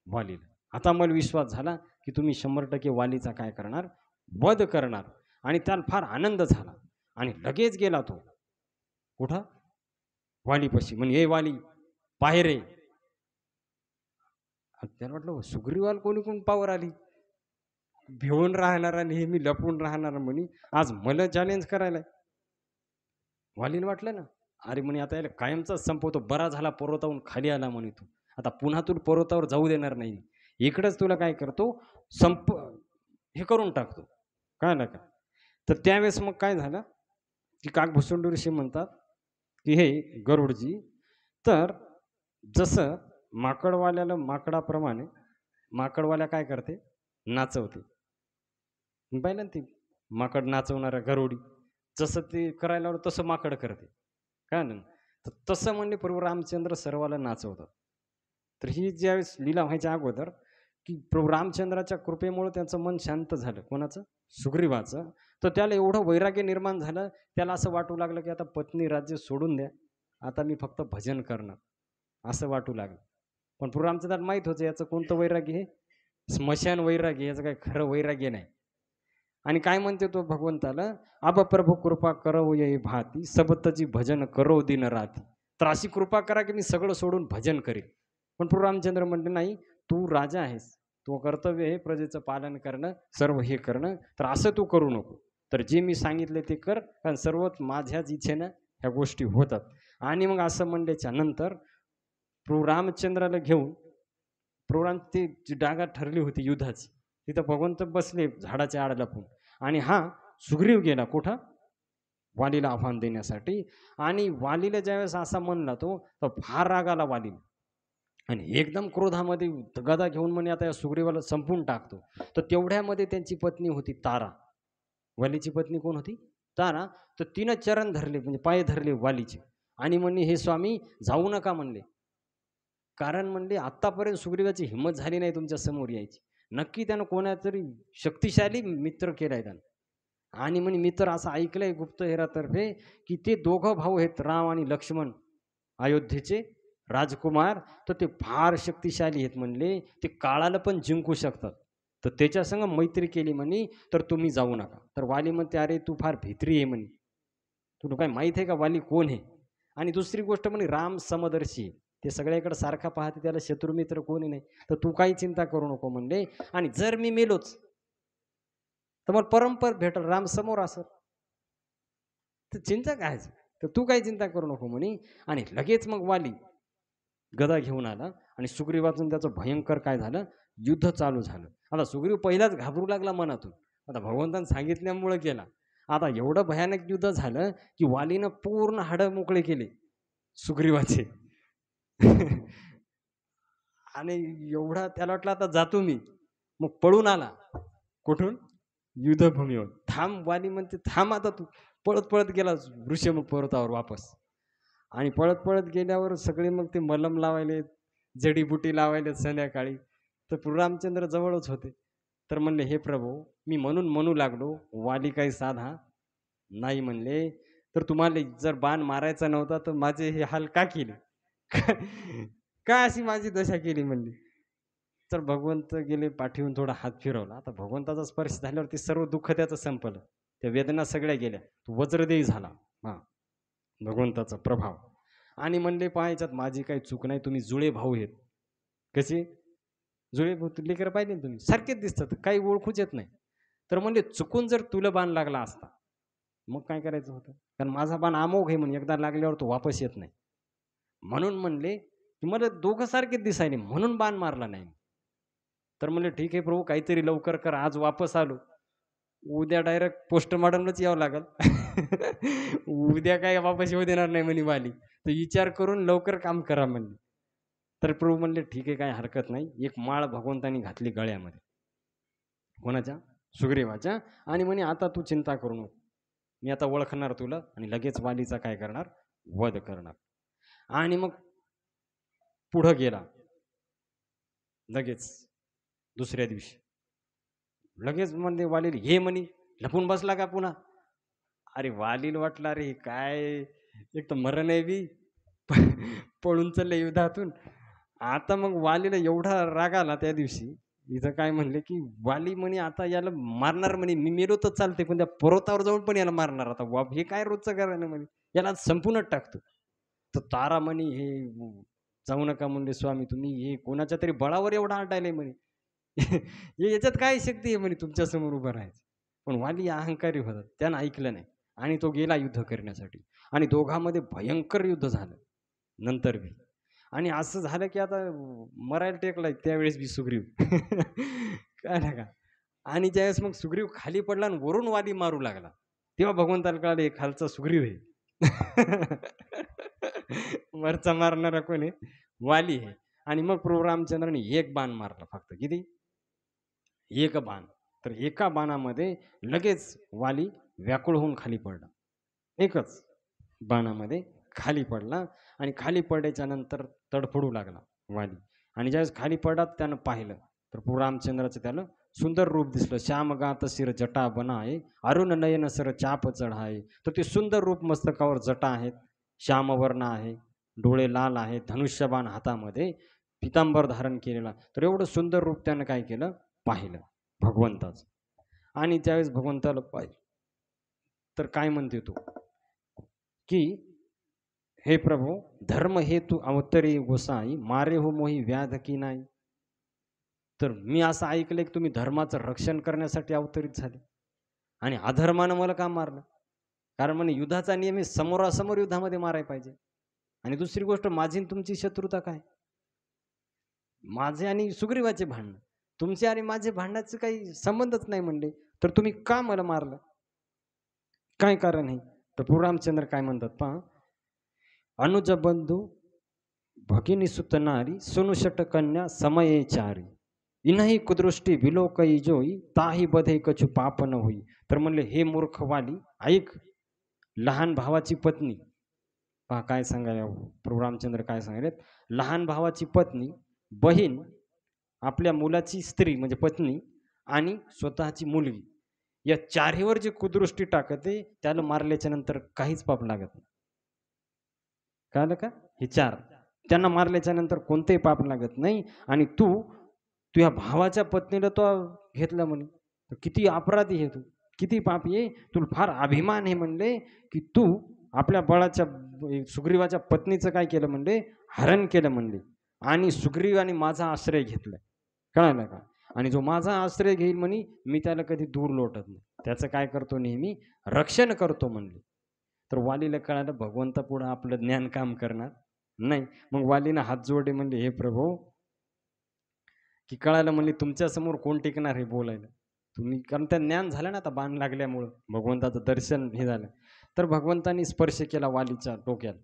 वालीला. आता मला विश्वास झाला, की तुम्ही 100% वालीचा काय करणार? वध करणार. आणि त्याला फार आनंद झाला. आणि लगेच गेला तो. कुठं? वालीपाशी. म्हणे, "ए वाली, पाहे रे." त्याला वाटलं सुग्रीवाला कोणी पावर आली. भिवून राहणारा, नेहमी लपून राहणारा म्हणे, आज मला चॅलेंज करायला. वालीला वाटलं ना, अरे म्हणे आता याला कायमचाच संपवतो. बरा झाला पर्वतावरून खाली आला म्हणे तू. आता पुन्हा तू पर्वतावर जाऊ देणार नाही. इकडंच तुला काय करतो, हे करून टाकतो. कळलं का? तर त्यावेळेस मग काय झालं, की काकभूषुंड ऋषी म्हणतात, की हे गरुडजी, तर जसं माकडवाल्याला माकडाप्रमाणे माकडवाल्या काय करते? नाचवते. पाहिलं ना ती माकड नाचवणाऱ्या गरुडी. जसं ते करायला लावलं तसं माकड करते. कळलं ना? तर तसं म्हणले प्रभू रामचंद्र सर्वाला नाचवतात. तर ही ज्यावेळेस लीला व्हायच्या अगोदर, की प्रभू रामचंद्राच्या कृपेमुळे त्याचं मन शांत झालं. कोणाचं? सुग्रीवाचं. तर त्याला एवढं वैराग्य निर्माण झालं, त्याला असं वाटू लागलं, की आता पत्नी राज्य सोडून द्या. आता मी फक्त भजन करणार, असं वाटू लागलं. पण प्रभू रामचंद्राला माहीत होतं याचं कोणतं वैराग्य हे? स्मशान वैराग्य. याचं काही खरं वैराग्य नाही. आणि काय म्हणते तो भगवंताला, "अब प्रभू कृपा करव ये भाती, सब तजी भजन करो दिन राती." तर अशी कृपा करा की मी सगळं सोडून भजन करेन. पण प्रभू रामचंद्र म्हणले, "नाही, तू राजा आहेस. तू कर्तव्य आहे प्रजेचं पालन करणं, सर्व हे करणं. तर असं तू करू नको. तर जे मी सांगितले ते कर, कारण सर्वच माझ्याच इच्छेनं ह्या गोष्टी होतात." आणि मग असं म्हणल्याच्या नंतर प्रभू रामचंद्राला घेऊन प्रभू ती जी डागा ठरली होती युद्धाची, तिथं भगवंत बसले झाडाच्या आड लपून. आणि हा सुग्रीव गेला कुठं? वालीला आव्हान देण्यासाठी. आणि वालीला ज्यावेळेस असा म्हणला तो, तर फार राग आला वालीला. आणि एकदम क्रोधामध्ये गदा घेऊन म्हणे आता या सुग्रीवाला संपून टाकतो. तर तेवढ्यामध्ये त्यांची पत्नी होती तारा. वालीची पत्नी कोण होती? तारा. तर तिनं चरण धरले म्हणजे पाय धरले वालीचे आणि म्हणले, "हे स्वामी जाऊ नका," म्हणले. कारण म्हणले आत्तापर्यंत सुग्रीवाची हिंमत झाली नाही तुमच्या समोर यायची. नक्की त्यानं कोणातरी शक्तिशाली मित्र केलाय त्यानं. आणि म्हणे मी तर असं ऐकलंय गुप्तहेरातर्फे, की ते दोघं भाऊ आहेत राम आणि लक्ष्मण, अयोध्येचे राजकुमार. तर ते फार शक्तिशाली आहेत म्हणले. ते काळाला पण जिंकू शकतात. तर त्याच्यासंग मैत्री केली म्हणे, तर तुम्ही जाऊ नका. तर वाली म्हणते, "अरे तू फार भित्री आहे म्हणे. तुला काय माहीत आहे का वाली कोण आहे?" आणि दुसरी गोष्ट म्हणे राम समदर्शी आहे. ते सगळ्याकडे सारखा पाहते, त्याला शत्रुमित्र कोणी नाही. तर तू काही चिंता करू नको म्हणले. आणि जर मी मेलोच, तर मला परंपर भेटल, राम समोर असेल. तर चिंता काय? तर तू काही चिंता करू नको म्हणे. आणि लगेच मग वाली गदा घेऊन आला आणि सुग्रीवाचून त्याचं भयंकर काय झालं, युद्ध चालू झालं. आता सुग्रीव पहिलाच घाबरू लागला मनातून. आता भगवंतानं सांगितल्यामुळं केला. आता एवढं भयानक युद्ध झालं, की वालीनं पूर्ण हाडं मोकळे केले सुग्रीवाचे. आणि एवढा त्याला वाटलं आता जातो मी. मग पळून आला. कुठून? युद्धभूमीवर. थांब, वाली म्हणते, "थांब आता तू." पळत-पळत गेला ऋषीमुख पर्वतावर वापस. आणि पळत-पळत गेल्यावर सगळे मग ते मलम लावायले, जडीबुटी लावायले संध्याकाळी. तर प्रभू रामचंद्र जवळच होते. तर म्हणले, "हे प्रभू, मी म्हणून म्हणू लागलो, वाली काही साधा नाही म्हणले. तर तुम्हाला जर बाण मारायचा नव्हता, तर माझे हे हाल का केले?" का अशी माझी दशा केली म्हणली. तर भगवंत गेले पाठीवून थोडा हात फिरवला. आता भगवंताचा स्पर्श झाल्यावर सर्व दुःख त्याचं संपलं. त्या वेदना सगळ्या गेल्या. तो वज्रदेही झाला. हां, भगवंताचा प्रभाव. आणि म्हणले, "पहा ह्याच्यात माझी काही चूक नाही. तुम्ही जुळे भाऊ आहेत." कसे? जुळे भाऊ लेकरं पाहिले ना तुम्ही, सारखेच दिसतात. काही ओळखूच येत नाही. तर म्हणले, "चुकून जर तुला बाण लागला असता, मग काय करायचं होतं? कारण माझा बाण अमोघ आहे म्हणे, एकदा लागल्यावर तो वापस येत नाही." म्हणून म्हणले, की "मला दोघं सारखेच दिसायले म्हणून बाण मारला नाही." तर म्हणले, "ठीक आहे प्रभू, काहीतरी लवकर कर. आज वापस आलो. उद्या डायरेक्ट पोस्टमॉर्टमलाच यावं लागेल. उद्या काय वापस येऊ देणार नाही म्हणे वाली. तर विचार करून लवकर काम करा" म्हणले. तर प्रभू म्हणले, "ठीक आहे, काही हरकत नाही." एक माळ भगवंतांनी घातली गळ्यामध्ये. कोणाच्या? सुग्रीवाच्या. आणि म्हणे, "आता तू चिंता करू नको. मी आता ओळखणार तुला आणि लगेच वालीचा काय करणार? वध करणार." आणि मग पुढं गेला लगेच दुसऱ्या दिवशी. लगेच म्हणले वालीला, "ये" म्हणे, लपून बसला का पुन्हा? अरे वालीला वाटलं, अरे काय एक तर मरण आहे बी, पळून चालले युद्धातून. आता मग वालीला एवढा राग आला त्या दिवशी, इथं काय म्हणले, की वाली म्हणे आता याला मारणार म्हणे, मी मेलो तर चालते, पण त्या पर्वतावर जाऊन पण याला मारणार आता. हे काय रोजचं कारण म्हणे, याला आज संपूनच टाकतो. तर तारा म्हणे, "हे जाऊ नका म्हणले स्वामी तुम्ही, हे कोणाच्या तरी बळावर एवढा अडायलंय म्हणे. हे याच्यात काय शक्ती आहे म्हणे तुमच्यासमोर उभं राहायचं." पण वाली अहंकारी होता. त्यानं ऐकलं नाही आणि तो गेला युद्ध करण्यासाठी आणि दोघांमध्ये भयंकर युद्ध झालं नंतर बी. आणि असं झालं की आता मरायला टेकलाय त्यावेळेस बी सुग्रीव. कळलं का? आणि ज्यावेळेस मग सुग्रीव खाली पडला आणि वरून वाली मारू लागला, तेव्हा भगवंताला कळालं हे खालचा सुग्रीव आहे. वरचा मारणारा कोण आहे? वाली आहे. आणि मग प्रभू रामचंद्राने एक बाण मारला फक्त. किती? एक बाण. तर एका बाणामध्ये लगेच वाली व्याकुळ होऊन खाली पडला. एकच बाणामध्ये खाली पडला आणि खाली पडल्याच्या नंतर तडफडू लागला वाली. आणि ज्यावेळेस खाली पडला त्यानं पाहिलं, तर प्रभू रामचंद्राचं त्याला सुंदर रूप दिसलं. श्यामगात शिर जटा बनाए, अरुण नयन सर चाप चढाए. तर ते सुंदर रूप मस्तकावर जटा आहेत, श्यामवर्ण आहे, डोळे लाल आहेत, धनुष्यबाण हातामध्ये, पितांबर धारण केलेला. तर एवढं सुंदर रूप त्यानं काय केलं? पाहिलं भगवंताचं. आणि त्यावेळेस भगवंताला पाहिलं तर काय म्हणते तू, की "हे प्रभो, धर्म हेतू अवतरी गोसाई, मारे हो मोही व्याध की नाही." तर मी असं ऐकलंय की तुम्ही धर्माचं रक्षण करण्यासाठी अवतरित झाले आणि अधर्मानं मला का मारलं? कारण म्हणे युद्धाचा नियम आहे समोरासमोर युद्धामध्ये मारायला पाहिजे. आणि दुसरी गोष्ट माझी आणि तुमची शत्रुता काय? माझे आणि सुग्रीवाचे भांडण. तुमचे आणि माझे भांडणाचे काही संबंधच नाही म्हणले. तर तुम्ही का मला मारलं? काय कारण आहे? तर प्रभू रामचंद्र काय म्हणतात पहा, "अनुज बंधू भगिनी सुत नारी, सुनुषट कन्या समये चारी. इनही कुदृष्टी विलोकई जोई, ताही बधे कछु पाप न होई." तर म्हणले, हे मूर्ख वाली, ऐक, लहान भावाची पत्नी, पहा काय सांगायला प्रभू रामचंद्र काय सांगायलेत, लहान भावाची पत्नी, बहीण, आपल्या मुलाची स्त्री म्हणजे पत्नी आणि स्वतःची मुलगी, या चारीवर जी कुदृष्टी टाकते त्याला मारल्याच्या नंतर काहीच पाप लागत नाही. कळालं का? हे 4 त्यांना मारल्याच्या नंतर कोणतेही पाप लागत नाही. आणि तू तुझ्या भावाच्या पत्नीला तो घेतलं म्हणे. तर किती अपराधी आहे तू, किती पापी आहे. तुला फार अभिमान आहे म्हणले, की तू आपल्या बळाच्या सुग्रीवाच्या पत्नीचं काय केलं म्हणले, हरण केलं म्हणले आणि सुग्रीवाने माझा आश्रय घेतलाय. कळालं का? आणि जो माझा आश्रय घेईल म्हणे, मी त्याला कधी दूर लोटत नाही. त्याचं काय करतो नेहमी, रक्षण करतो म्हणले. तर वालीला कळालं भगवंतापुढं आपलं ज्ञान काम करणार नाही. मग वालीनं हात जोडले म्हणले, "हे प्रभू," की कळालं म्हणले, "तुमच्यासमोर कोण टिकणार आहे बोलायला? तुम्ही," कारण त्या ज्ञान झालं ना आता बाण लागल्यामुळं, भगवंताचं दर्शन हे झालं. तर भगवंतांनी स्पर्श केला वालीच्या डोक्याला.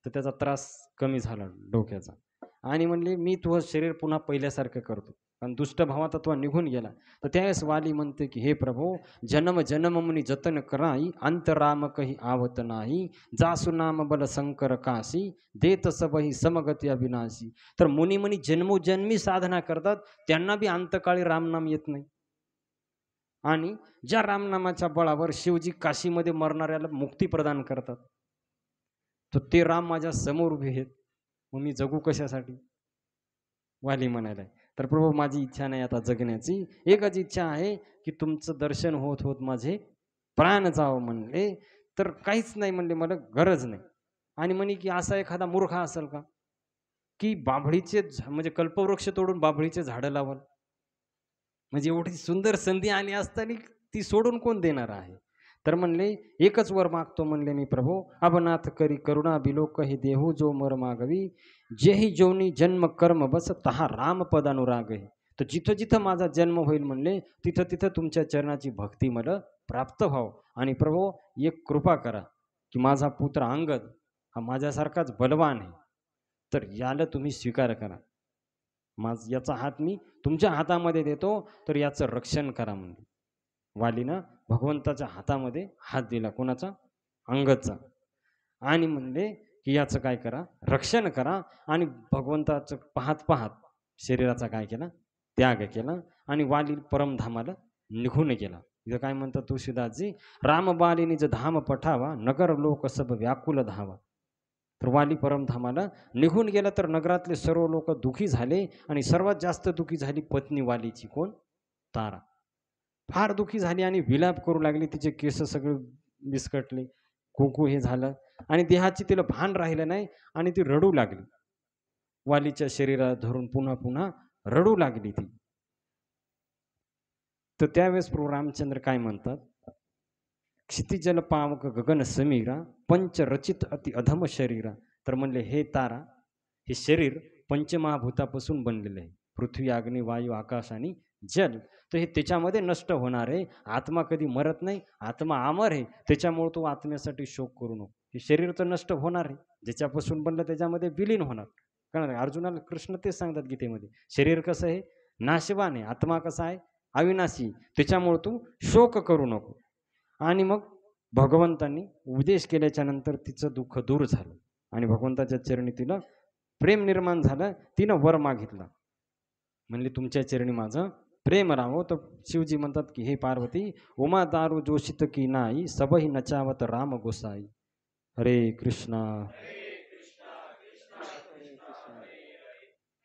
तर त्याचा त्रास कमी झाला डोक्याचा. आणि म्हणले, "मी तुझं शरीर पुन्हा पहिल्यासारखं करतो." कारण दुष्ट भावाचा तो निघून गेला. तर त्यावेळेस वाली म्हणते, की "हे प्रभू, जन्म जन्म मुनी जतन कराई, अंत राम कही आवत नाही. जासु नाम बल शंकर काशी, देत सबही समगती अविनाशी." तर मुनी मुनी जन्मोजन्मी साधना करतात, त्यांना बी अंतकाळी रामनाम येत नाही. आणि ज्या रामनामाच्या बळावर शिवजी काशीमध्ये मरणाऱ्याला मुक्ती प्रदान करतात, तर ते राम माझ्या समोर उभे आहेत. मग मी जगू कशासाठी? वाली म्हणायला. तर प्रभू माझी इच्छा नाही आता जगण्याची, एकच इच्छा आहे की तुमचं दर्शन होत होत माझे प्राण जावं म्हणले. तर काहीच नाही म्हणले, मला गरज नाही. आणि म्हणे की असा एखादा मूर्ख असेल का, की बाभळीचे म्हणजे कल्पवृक्ष तोडून बाभळीचे झाडं लावल? म्हणजे एवढी सुंदर संधी आली असताना ती सोडून कोण देणार आहे? तर म्हणले, एकच वर मागतो म्हणले मी प्रभू, अबनाथ करी करुणा बिलोक ही देहू जो मर मागवी, जेही जोनी जन्म कर्म बस तहा राम पद अनुराग आहे. तर जिथं जिथं माझा जन्म होईल म्हणले, तिथं तिथं तुमच्या चरणाची भक्ती मला प्राप्त व्हावं. आणि प्रभू एक कृपा करा, की माझा पुत्र अंगद हा माझ्यासारखाच बलवान आहे, तर याला तुम्ही स्वीकार करा. याचा हात मी तुमच्या हातामध्ये देतो, तर याचं रक्षण करा म्हणले. वालीनं भगवंताच्या हातामध्ये हात दिला. कोणाचा? अंगदचा. आणि म्हणले की याचं काय करा, रक्षण करा. आणि भगवंताचं पाहत पाहत शरीराचा काय केला, त्याग केला. आणि वाली परमधामाला निघून गेला. इथं काय म्हणतात तुळशीदासजी, रामबाली निज धाम पठावा, नगर लोक सब व्याकुल धावा. तर वाली परमधामाला निघून गेला. तर नगरातले सर्व लोक दुखी झाले. आणि सर्वात जास्त दुखी झाली पत्नी वालीची. कोण? तारा. फार दुखी झाली आणि विलाप करू लागली. तिचे केस सगळे विस्कटले, कुंकू हे झालं आणि देहाची तिला भान राहिलं नाही. आणि ती रडू लागली. वालीच्या शरीराला धरून पुन्हा पुन्हा रडू लागली ती. तर त्यावेळेस प्रभू रामचंद्र काय म्हणतात, क्षितिजल पावक गगन समीरा, पंच रचित अति अधम शरीरा. तर म्हणले, हे तारा, हे शरीर पंचमहाभूतापासून बनलेलं आहे. पृथ्वी, अग्नी, वायू, आकाश आणि जल. तर हे त्याच्यामध्ये नष्ट होणार आहे. आत्मा कधी मरत नाही, आत्मा अमर आहे. त्याच्यामुळे तू आत्म्यासाठी शोक करू नको. हे शरीर तर नष्ट होणार आहे, ज्याच्यापासून बनलं त्याच्यामध्ये विलीन होणार. कारण अर्जुनाला कृष्ण तेच सांगतात गीतेमध्ये, शरीर कसं आहे, नाशवान आहे, आत्मा कसा आहे, अविनाशी. त्याच्यामुळे तू शोक करू नको. आणि मग भगवंतांनी उपदेश केल्याच्या नंतर तिचं दुःख दूर झालं आणि भगवंताच्या चरणी तिला प्रेम निर्माण झालं. तिनं वर मागितलं, म्हणले तुमच्या चरणी माझं प्रेम राहो. तर शिवजी म्हणतात की हे पार्वती, उमा दारू जोशित की नाही, सबही नचावत राम गोसाई. हरे कृष्णा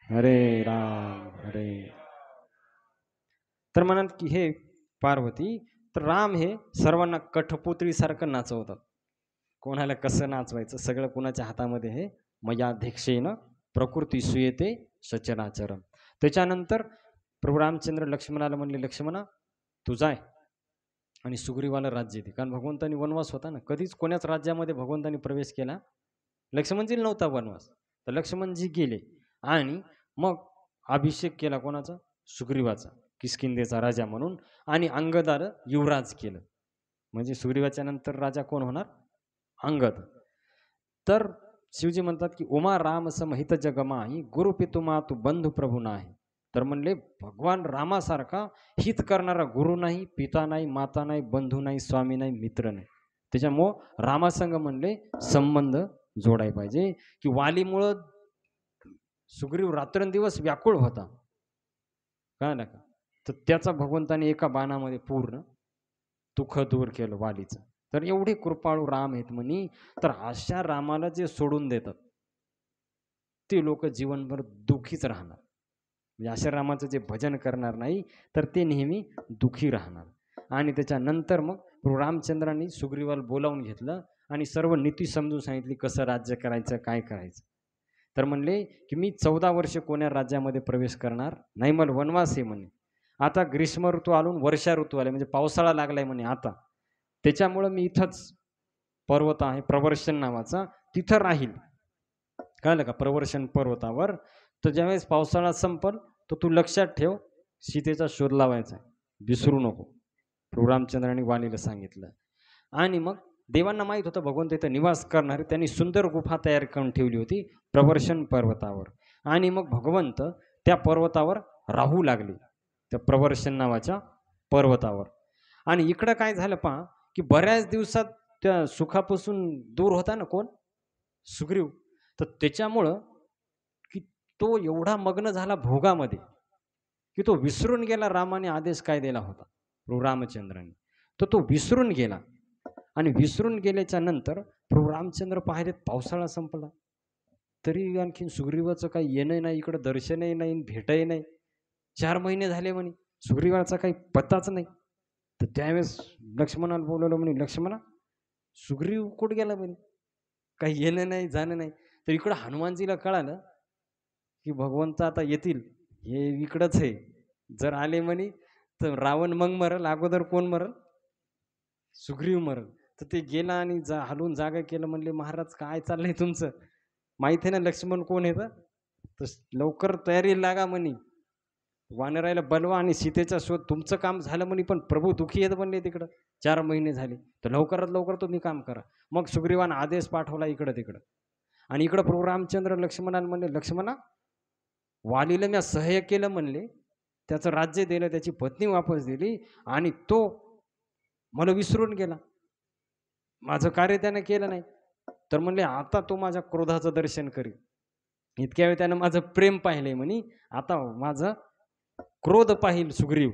हरे राम हरे. तर म्हणत की हे पार्वती, तर राम हे सर्वांना कठपुतळीसारखं नाचवतात. कोणाला कसं नाचवायचं सगळं कोणाच्या हातामध्ये आहे. मयाध्यक्षेन प्रकृती सुयेते सचराचरम. त्याच्यानंतर प्रभू रामचंद्र लक्ष्मणाला म्हणले, लक्ष्मणा तू जाय आणि सुग्रीवाला राज्य दे. कारण भगवंतांनी वनवास होता ना, कधीच कोण्याच राज्यामध्ये भगवंतांनी प्रवेश केला लक्ष्मणजी नव्हता वनवास. तर लक्ष्मणजी गेले आणि मग अभिषेक केला कोणाचा, सुग्रीवाचा, किष्किंधेचा राजा म्हणून. आणि अंगदाला युवराज केलं. म्हणजे सुग्रीवाच्या नंतर राजा कोण होणार, अंगद. तर शिवजी म्हणतात की उमा राम समहित जगमाही, गुरु पितुमा तू बंधू प्रभू नाही. तर म्हणले भगवान रामासारखा हित करणारा गुरु नाही, पिता नाही, माता नाही, बंधू नाही, स्वामी नाही, मित्र नाही. त्याच्यामुळं रामासंग म्हणले संबंध जोडाय पाहिजे. की वालीमुळं सुग्रीव रात्रंदिवस व्याकुळ होता, कळलं का. तर त्याचा भगवंताने एका बाणामध्ये पूर्ण दुःख दूर केलं वालीचं. तर एवढे कृपाळू राम आहेत म्हणी. तर अशा रामाला जे सोडून देतात ते लोक जीवनभर दुःखीच राहणार. म्हणजे अशा रामाचं जे भजन करणार नाही तर ते नेहमी दुःखी राहणार. आणि त्याच्यानंतर मग प्रभू रामचंद्रांनी सुग्रीवाला बोलावून घेतलं आणि सर्व नीती समजून सांगितली, कसं राज्य करायचं, काय करायचं. तर म्हणले की मी 14 वर्ष कोण्या राज्यामध्ये प्रवेश करणार नाही, मला वनवास आहे म्हणे. आता ग्रीष्म ऋतू आलून वर्षा ऋतू आले, म्हणजे पावसाळा लागलाय म्हणे आता. त्याच्यामुळं मी इथंच पर्वत आहे प्रवर्षण नावाचा, तिथं राहील. कळलं का, प्रवर्षण पर्वतावर. तर ज्यावेळेस पावसाळा संपल तर तू लक्षात ठेव, सीतेचा शोध लावायचा, विसरू नको. प्रभू रामचंद्रांनी वालीला सांगितलं. आणि मग देवांना माहीत होतं भगवंत इथं निवास करणारे, त्यांनी सुंदर गुफा तयार करून ठेवली होती प्रवर्षण पर्वतावर. आणि मग भगवंत त्या पर्वतावर राहू लागले, त्या प्रवर्षण नावाच्या पर्वतावर. आणि इकडं काय झालं पहा, की बऱ्याच दिवसात त्या सुखापासून दूर होता ना कोण, सुग्रीव. तर त्याच्यामुळं की तो एवढा मग्न झाला भोगामध्ये की तो विसरून गेला रामाने आदेश काय दिला होता प्रभू रामचंद्रांनी. तर तो विसरून गेला. आणि विसरून गेल्याच्या नंतर प्रभू रामचंद्र पाहिलेत पावसाळा संपला. तरी आणखीन सुग्रीवाचं काही येणं नाही, इकडं दर्शनही नाही, भेटही नाही. 4 महिने झाले म्हणे. सुग्रीवाचा काही पत्ताच नाही. तर त्यावेळेस लक्ष्मणाला बोलावलं म्हणे, "लक्ष्मणा, सुग्रीव कुठे गेला?" म्हणे. काही येणं नाही, जाणं नाही. तर इकडं हनुमानजीला कळालं, की भगवंत आता येतील. हे इकडंच आहे. जर आले म्हणे, तर रावण मग मरेल. अगोदर कोण मरेल? सुग्रीव मरेल. तर ते गेला आणि हलवून जागा केलं. म्हणले, "महाराज काय चाललंय तुमचं? माहिती आहे ना लक्ष्मण कोण आहे तर? तर लवकर तयारीला लागा म्हणे. वानरायला बलवा आणि सीतेचा शोध तुमचं काम झालं म्हणे, पण प्रभू दुःखी आहेत म्हणले तिकडं. 4 महिने झाले. तर लवकरात लवकर तुम्ही काम करा." मग सुग्रीवानं आदेश पाठवला इकडं-तिकडं. आणि इकडं प्रभू रामचंद्र लक्ष्मणाला म्हणले, "लक्ष्मणा, वालीला मी सहाय्य केलं म्हणले. त्याचं राज्य दिलं, त्याची पत्नी वापस दिली आणि तो मला विसरून गेला. माझं कार्य त्यानं केलं नाही. तर म्हणले, आता तो माझ्या क्रोधाचं दर्शन करील. इतक्या वेळ त्यानं माझं प्रेम पाहिलंय म्हणे, आता माझं क्रोध पाहिल सुग्रीव."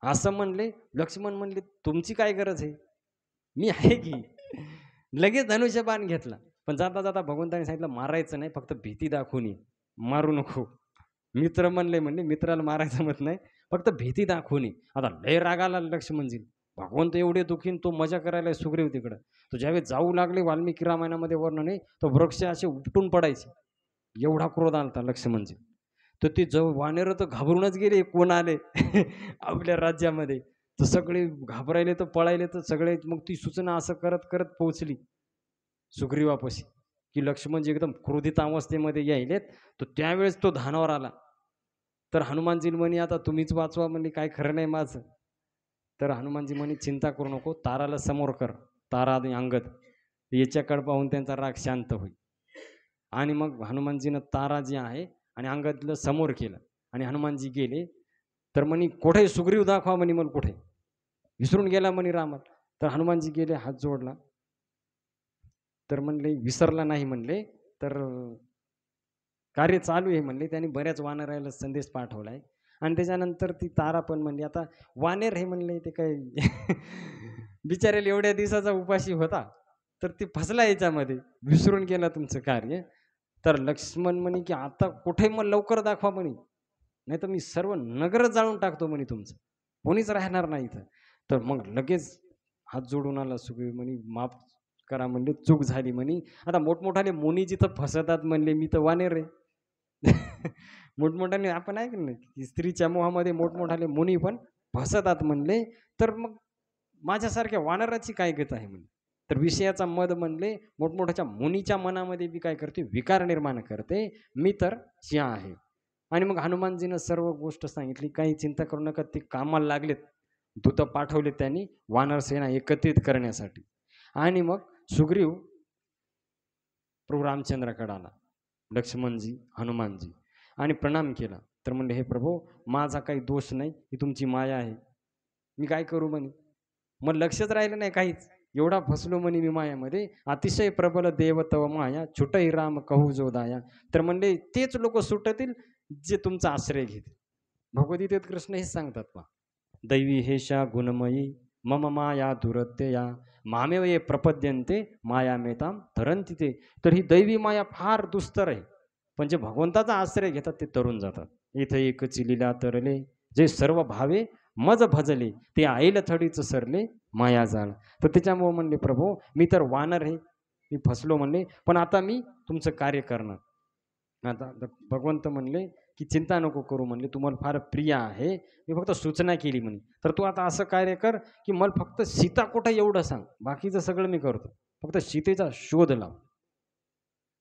असं म्हणले. लक्ष्मण म्हणले, "तुमची काय गरज आहे? मी आहे की." लगेच धनुष्यबाण घेतला. पण जाता जाता भगवंताने सांगितलं, मारायचं नाही, फक्त भीती दाखवून ये. मारू नको. मित्र म्हणले मित्राला मारायचं मत नाही, फक्त भीती दाखवून ये. आता लय राग आला लक्ष्मणजी. भगवंत एवढे दुखीन, तो मजा करायला सुग्रीव तिकडं. तो ज्यावेळेस जाऊ लागले वाल्मिकी रामायणामध्ये वर्णन आहे, तो वृक्ष असे उपटून पडायचे. एवढा क्रोध आलता लक्ष्मणजी. तर ते वानरं तर घाबरूनच गेले, कोण आले आपल्या राज्यामध्ये. तर सगळे घाबरायले तर पळायले, तर सगळे मग ती सूचना असं करत करत पोहोचली सुग्रीवापाशी, की लक्ष्मणजी एकदम क्रोधित अवस्थेमध्ये यायलेत. तर त्यावेळेस तो धानावर आला. तर हनुमानजी म्हणे, "आता तुम्हीच वाचवा," म्हणे, "काय खरं नाही माझं." तर हनुमानजी म्हणे, "चिंता करू नको, ताराला समोर कर." तारा आणि अंगद याच्याकडे पाहून त्यांचा राग शांत होईल. आणि मग हनुमानजीनं तारा जी आहे आणि अंगदला समोर केलं आणि हनुमानजी गेले. तर म्हणे, "कुठे सुग्रीव दाखवा," म्हणे, "मला कुठे?" विसरून गेला म्हणे रामाला. तर हनुमानजी गेले, हात जोडला. तर म्हणले, "विसरला नाही," म्हणले, "तर कार्य चालू आहे," म्हणले. त्यांनी बऱ्याच वानराला संदेश पाठवलाय आणि त्याच्यानंतर ती तारा पण म्हणली, "आता वानेर हे," म्हणले, "ते काय बिचाऱ्याला एवढ्या दिवसाचा उपाशी होता, तर ती फसला याच्यामध्ये, विसरून गेला तुमचं कार्य." तर लक्ष्मण म्हणे, की "आता कुठे मग लवकर दाखवा," म्हणे, "नाहीतर मी सर्व नगर जाळून टाकतो," म्हणे, "तुमचं. कोणीच राहणार नाही इथं." तर मग लगेच हात जोडून आला सुग्रीव म्हणे, "माफ करा," म्हणले, "चूक झाली," म्हणे. "आता मोठमोठाले मुनी जिथं फसतात," म्हणले, "मी तर वानेर आहे." मोठमोठ्याने आपण ऐकलं ना, की स्त्रीच्या मोहामध्ये मोठमोठाले मुनी पण फसतात म्हणले. तर मग माझ्यासारख्या वानराची काय गत आहे म्हणले. तर विषयाचा मद म्हणले मोठमोठ्याच्या मुनीच्या मनामध्ये बी काय करते, विकार निर्माण करते. मी तर सिंह आहे. आणि मग हनुमानजीनं सर्व गोष्ट सांगितली. काही चिंता करू नका, ते कामाला लागलेत. दूत पाठवले त्यांनी वानर सेना एकत्रित करण्यासाठी. आणि मग सुग्रीव प्रभू रामचंद्राकडे आला. लक्ष्मणजी, हनुमानजी आणि प्रणाम केला. तर म्हणले, "हे प्रभू, माझा काही दोष नाही, ही तुमची माया आहे. मी काय करू?" म्हणे. मग लक्षच राहिलं नाही काहीच. एवढा फसलो म्हणे मी मायामध्ये. "अतिशय प्रबल देव तव माया, छुटई राम कहू जो दाया." तर म्हणले, तेच लोक सुटतील जे तुमचा आश्रय घेतील. भगवद्गीतेत कृष्ण हेच सांगतात पहा. "दैवी हेषा गुणमयी, मम माया दुरत्यया, मामेव ये प्रपद्यन्ते मायामेतां तरन्ति ते." तर ही दैवी माया फार दुस्तर आहे. पण जे भगवंताचा आश्रय घेतात ते तरुण जातात. "इथे एकची लीला तरले, जे सर्व भावे मज भजले, ते आईल थडीच सरले माया जाळ." तर त्याच्यामुळे म्हणले, "प्रभू, मी तर वानर आहे, मी फसलो," म्हणले, "पण आता मी तुमचं कार्य करणार." आता भगवंत म्हणले, की "चिंता नको करू," म्हणले, "तुम्हाला फार प्रिय आहे. मी फक्त सूचना केली," म्हणे. "तर तू आता असं कार्य कर, की मला फक्त सीता कुठे एवढं सांग. बाकीचं सगळं मी करतो. फक्त सीतेचा शोध लाव."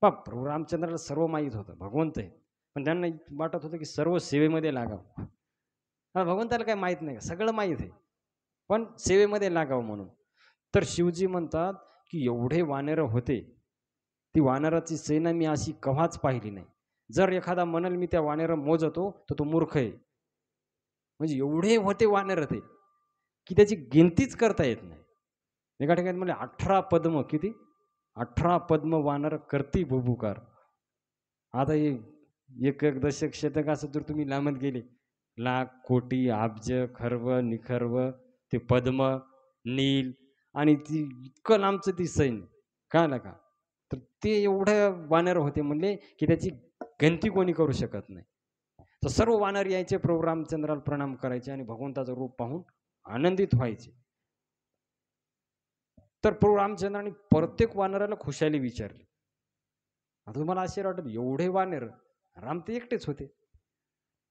पहा, प्रभू रामचंद्राला सर्व माहीत होतं, भगवंत आहे. पण त्यांना वाटत होतं, की सर्व सेवेमध्ये लागावं. भगवंताला काही माहीत नाही, सगळं माहीत आहे. पण सेवेमध्ये लागावं म्हणून. तर शिवजी म्हणतात, की एवढे वानरं होते. ती वानराची सेना मी अशी कव्हाच पाहिली नाही. जर एखादा म्हणेल मी त्या वानरं मोजतो, तर तो मूर्ख आहे. म्हणजे एवढे होते वानर ते, की त्याची गिनतीच करता येत नाही. एका ठिकाणी म्हणले 18 पद्म किती? 18 पद्म वानर करती भुभुकार. आता हे एक एक दशक शतक असं जर तुम्ही लांबत गेले, लाख, कोटी, अब्ज, खर्व, निखर्व, ते पद्म, नील आणि ती इतकं लांबचं ती सैन्य. कळालं का? तर ते एवढे वानर होते म्हणले की त्याची गणती कोणी करू शकत नाही. तर सर्व वानर यायचे, प्रभू रामचंद्राला प्रणाम करायचे आणि भगवंताचं रूप पाहून आनंदित व्हायचे. तर प्रभू रामचंद्राने प्रत्येक वानराला खुशाली विचारली. आता तुम्हाला आश्चर्य वाटत, एवढे वानर, राम ते एकटेच होते.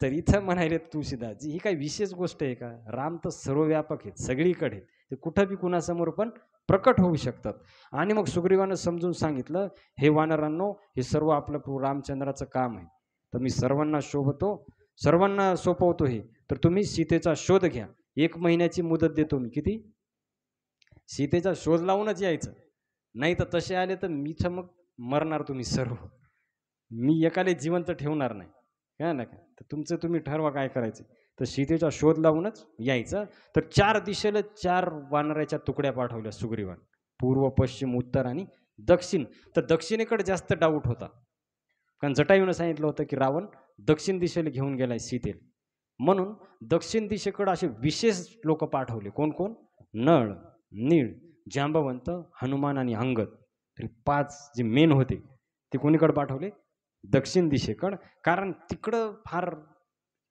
तर इथं म्हणाले तुळशीदासजी, ही काही विशेष गोष्ट आहे का? राम तर सर्वव्यापक आहेत, सगळीकडे आहेत. ते कुठं बी कुणासमोर पण प्रकट होऊ शकतात. आणि मग सुग्रीवानं समजून सांगितलं, हे वानरांनो, हे सर्व आपलं प्रभू रामचंद्राचं काम आहे. तर मी सर्वांना शोभतो, सर्वांना सोपवतो हे. तर तुम्ही सीतेचा शोध घ्या. 1 महिन्याची मुदत देतो मी. किती? सीतेचा शोध लावूनच यायचं. नाही तर तसे आले तर मीच मग मरणार तुम्ही सर्व. मी एकाला जिवंत ठेवणार नाही. कळलं ना का? तर तुमचं तुम्ही ठरवा काय करायचं. तर सीतेचा शोध लावूनच यायचं. तर 4 दिशेला 4 वानराच्या तुकड्या पाठवल्या सुग्रीवाने. पूर्व, पश्चिम, उत्तर आणि दक्षिण. तर दक्षिणेकडे जास्त डाऊट होता. कारण जटायूनं सांगितलं होतं की रावण दक्षिण दिशेला घेऊन गेलाय सीतेला. म्हणून दक्षिण दिशेकडे असे विशेष लोक पाठवले. कोण कोण? नळ, नीळ, जांबवंत, हनुमान आणि अंगद. तरी 5 जे मेन होते ते कोणीकडे पाठवले? दक्षिण दिशेकडं. कारण तिकडं फार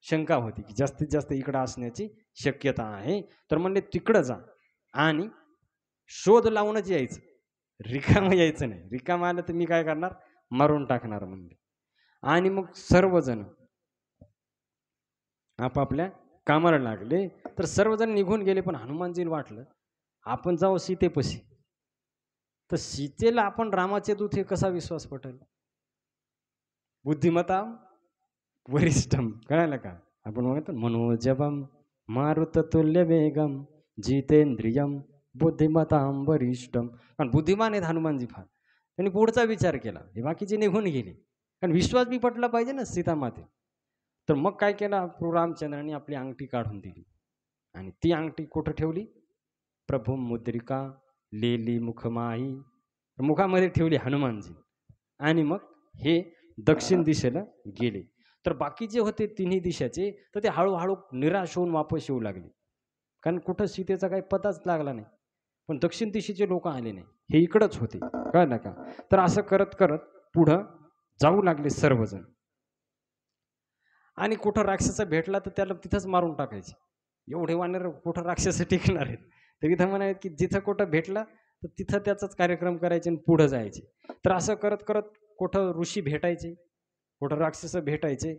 शंका होती की जास्तीत जास्त इकडं असण्याची शक्यता आहे. तर म्हणले तिकडं जा आणि शोध लावूनच यायचं, रिकामं यायचं नाही. रिकामं आलं तर मी काय करणार? मारून टाकणार म्हणले. आणि मग सर्वजण आपापल्या कामाला लागले. तर सर्वजण निघून गेले. पण हनुमानजीला वाटलं आपण जाऊ सीतेपाशी. तर सीतेला आपण रामाचे दूत हे कसा विश्वास पटेल? बुद्धिमत्ता वरिष्ठम, कळालं का? आपण म्हणतो मनोजवम मारुततुल्य वेगम जितेंद्रियम बुद्धिमतां वरिष्ठम. कारण बुद्धिमान आहेत हनुमानजी फार. त्यांनी पुढचा विचार केला. हे बाकीचे निघून गेले. कारण विश्वास बी पटला पाहिजे ना सीतामाते. तर मग काय केलं? प्रभू रामचंद्रांनी आपली अंगठी काढून दिली आणि ती अंगठी कुठं ठेवली? प्रभू मुद्रिका लेली मुखमाही, मुखामध्ये ठेवली हनुमानजी. आणि मग हे दक्षिण दिशेला गेले. तर बाकीचे होते तिन्ही दिशाचे, तर ते हळूहळू निराश होऊन वापस येऊ लागले. कारण कुठं सीतेचा काही पताच लागला नाही. पण दक्षिण दिशेचे लोक आले नाही. हे इकडंच होते. कळलं का? तर असं करत करत पुढं जाऊ लागले सर्वजण. आणि कुठं राक्षस भेटला तर त्याला तिथंच मारून टाकायचे. एवढे वानर कुठं राक्षस टिकणार आहेत? तर इथं म्हणाले की जिथं कुठं भेटला तर तिथं त्याचाच कार्यक्रम करायचे आणि पुढं जायचे. तर असं करत करत कुठं ऋषी भेटायचे, कुठं राक्षस भेटायचे.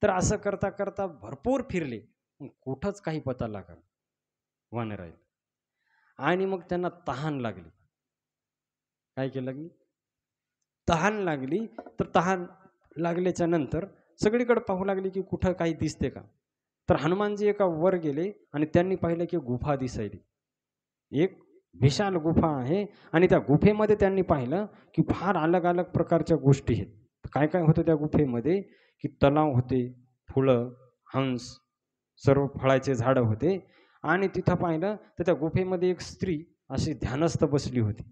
तर असं करता करता भरपूर फिरले. कुठंच काही पता लागला वानरायला. आणि मग त्यांना तहान लागली. काय केलं लागली? तहान लागली. तर तहान लागल्याच्या नंतर सगळीकडे पाहू लागले की कुठं काही दिसते का. तर हनुमानजी एका वर गेले आणि त्यांनी पाहिलं की गुफा दिसायली. एक विशाल गुफा आहे आणि त्या गुफेमध्ये त्यांनी पाहिलं की फार अलग अलग प्रकारच्या गोष्टी आहेत. काय काय होतं त्या गुफेमध्ये? की तलाव होते, फुलं, हंस, सर्व फळाचे झाडं होते. आणि तिथं पाहिलं तर त्या गुफेमध्ये एक स्त्री अशी ध्यानस्थ बसली होती.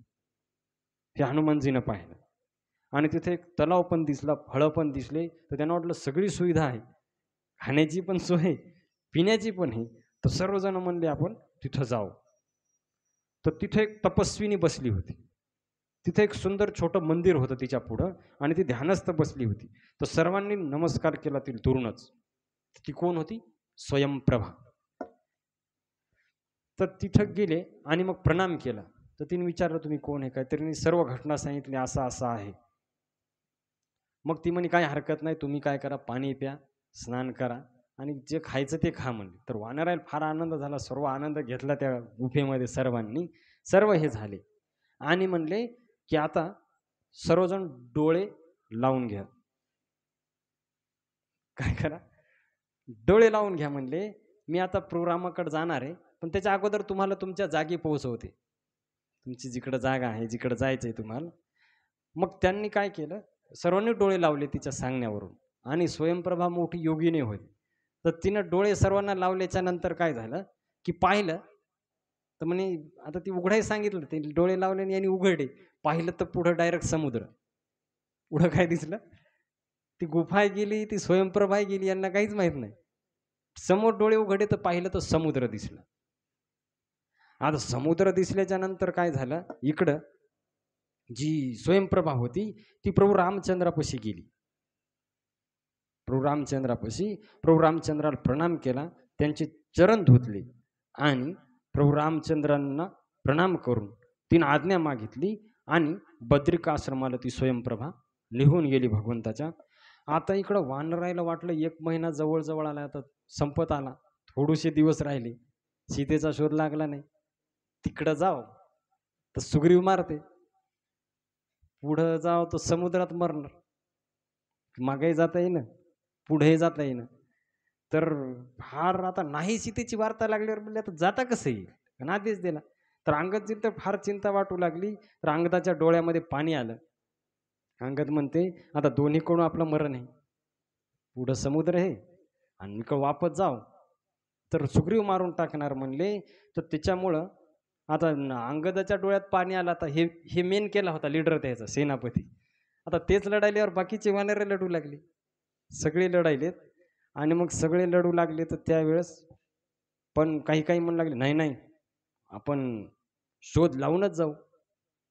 हे हनुमानजीनं पाहिलं. आणि तिथे एक तलाव पण दिसला, फळं पण दिसले. तर त्यांना वाटलं सगळी सुविधा आहे, खाण्याची पण सोय आहे, पिण्याची पण आहे. तर सर्वजण म्हणले आपण तिथं जाऊ. तर तिथे एक तपस्विनी बसली होती. तिथे एक सुंदर छोटं मंदिर होतं तिच्या पुढं आणि ती ध्यानस्थ बसली होती. तर सर्वांनी नमस्कार केला तिला दुरूनच. ती कोण होती? स्वयंप्रभा. तर तिथं गेले आणि मग प्रणाम केला. तर तिने विचारलं तुम्ही कोण आहे काय? तरी सर्व घटना सांगितली, असं असं आहे. मग ती म्हणे काही हरकत नाही, तुम्ही काय करा, पाणी प्या, स्नान करा आणि जे खायचं ते खा म्हणले. तर वानराला फार आनंद झाला. सर्व आनंद घेतला त्या गुफेमध्ये सर्वांनी. सर्व हे झाले आणि म्हणले की आता सर्वजण डोळे लावून घ्या. काय करा? डोळे लावून घ्या म्हणले. मी आता प्रोग्रामाकडे जाणार आहे, पण त्याच्या अगोदर तुम्हाला तुमच्या जागी पोहोचवते. तुमची जिकडं जागा आहे, जिकडं जायचंय तुम्हाला. मग त्यांनी काय केलं? सर्वांनी डोळे लावले तिच्या सांगण्यावरून. आणि स्वयंप्रभा मोठी योगिनी होती. तर तिनं डोळे सर्वांना लावल्याच्या नंतर काय झालं की पाहिलं तर म्हणे आता ती उघडायला सांगितलं, ते डोळे लावले आणि यांनी उघडले. पाहिलं तर पुढं डायरेक्ट समुद्र. पुढं काय दिसलं? ती गुफा गेली, ती स्वयंप्रभा गेली, यांना काहीच माहित नाही. समोर डोळे उघडे तर पाहिलं तर समुद्र दिसलं. आता समुद्र दिसल्याच्या नंतर काय झालं? इकडं जी स्वयंप्रभा होती ती प्रभू रामचंद्रापाशी गेली. प्रभू रामचंद्रापाशी प्रभू रामचंद्राला प्रणाम केला, त्यांचे चरण धुतले आणि प्रभू रामचंद्रांना प्रणाम करून तिने आज्ञा मागितली आणि बद्रिका आश्रमाला ती स्वयंप्रभा निघून गेली भगवंताच्या. आता इकडं वानरायला वाटलं 1 महिना जवळ आला, आता संपत आला, थोडेसे दिवस राहिले, सीतेचा शोध लागला नाही. तिकडं जाव तर सुग्रीव मारते, पुढं जाव तो समुद्रात मरणार, मागे जाता येईन, पुढे जाता येईन. तर फार आता नाही सीतेची वार्ता लागल्यावर म्हणले आता जाता कसं येईल, आणि आदेश दिला. तर अंगदची तर फार चिंता वाटू लागली. तर अंगदाच्या डोळ्यामध्ये पाणी आलं. अंगद म्हणते आता दोन्हीकडून आपलं मरण आहे, पुढं समुद्र आहे आणि इकडं वापस जाव तर सुग्रीव मारून टाकणार म्हणले. तर त्याच्यामुळं आता अंगदाच्या डोळ्यात पाणी आलं. आता हे हे मेन केला होता लीडर त्याचा सेनापती. आता तेच लढायल्यावर बाकीचे वानरे लढू लागले, सगळे लढायलेत आणि मग सगळे लढू लागले. तर त्यावेळेस पण काही काही म्हणू लागले नाही नाही आपण शोध लावूनच जाऊ.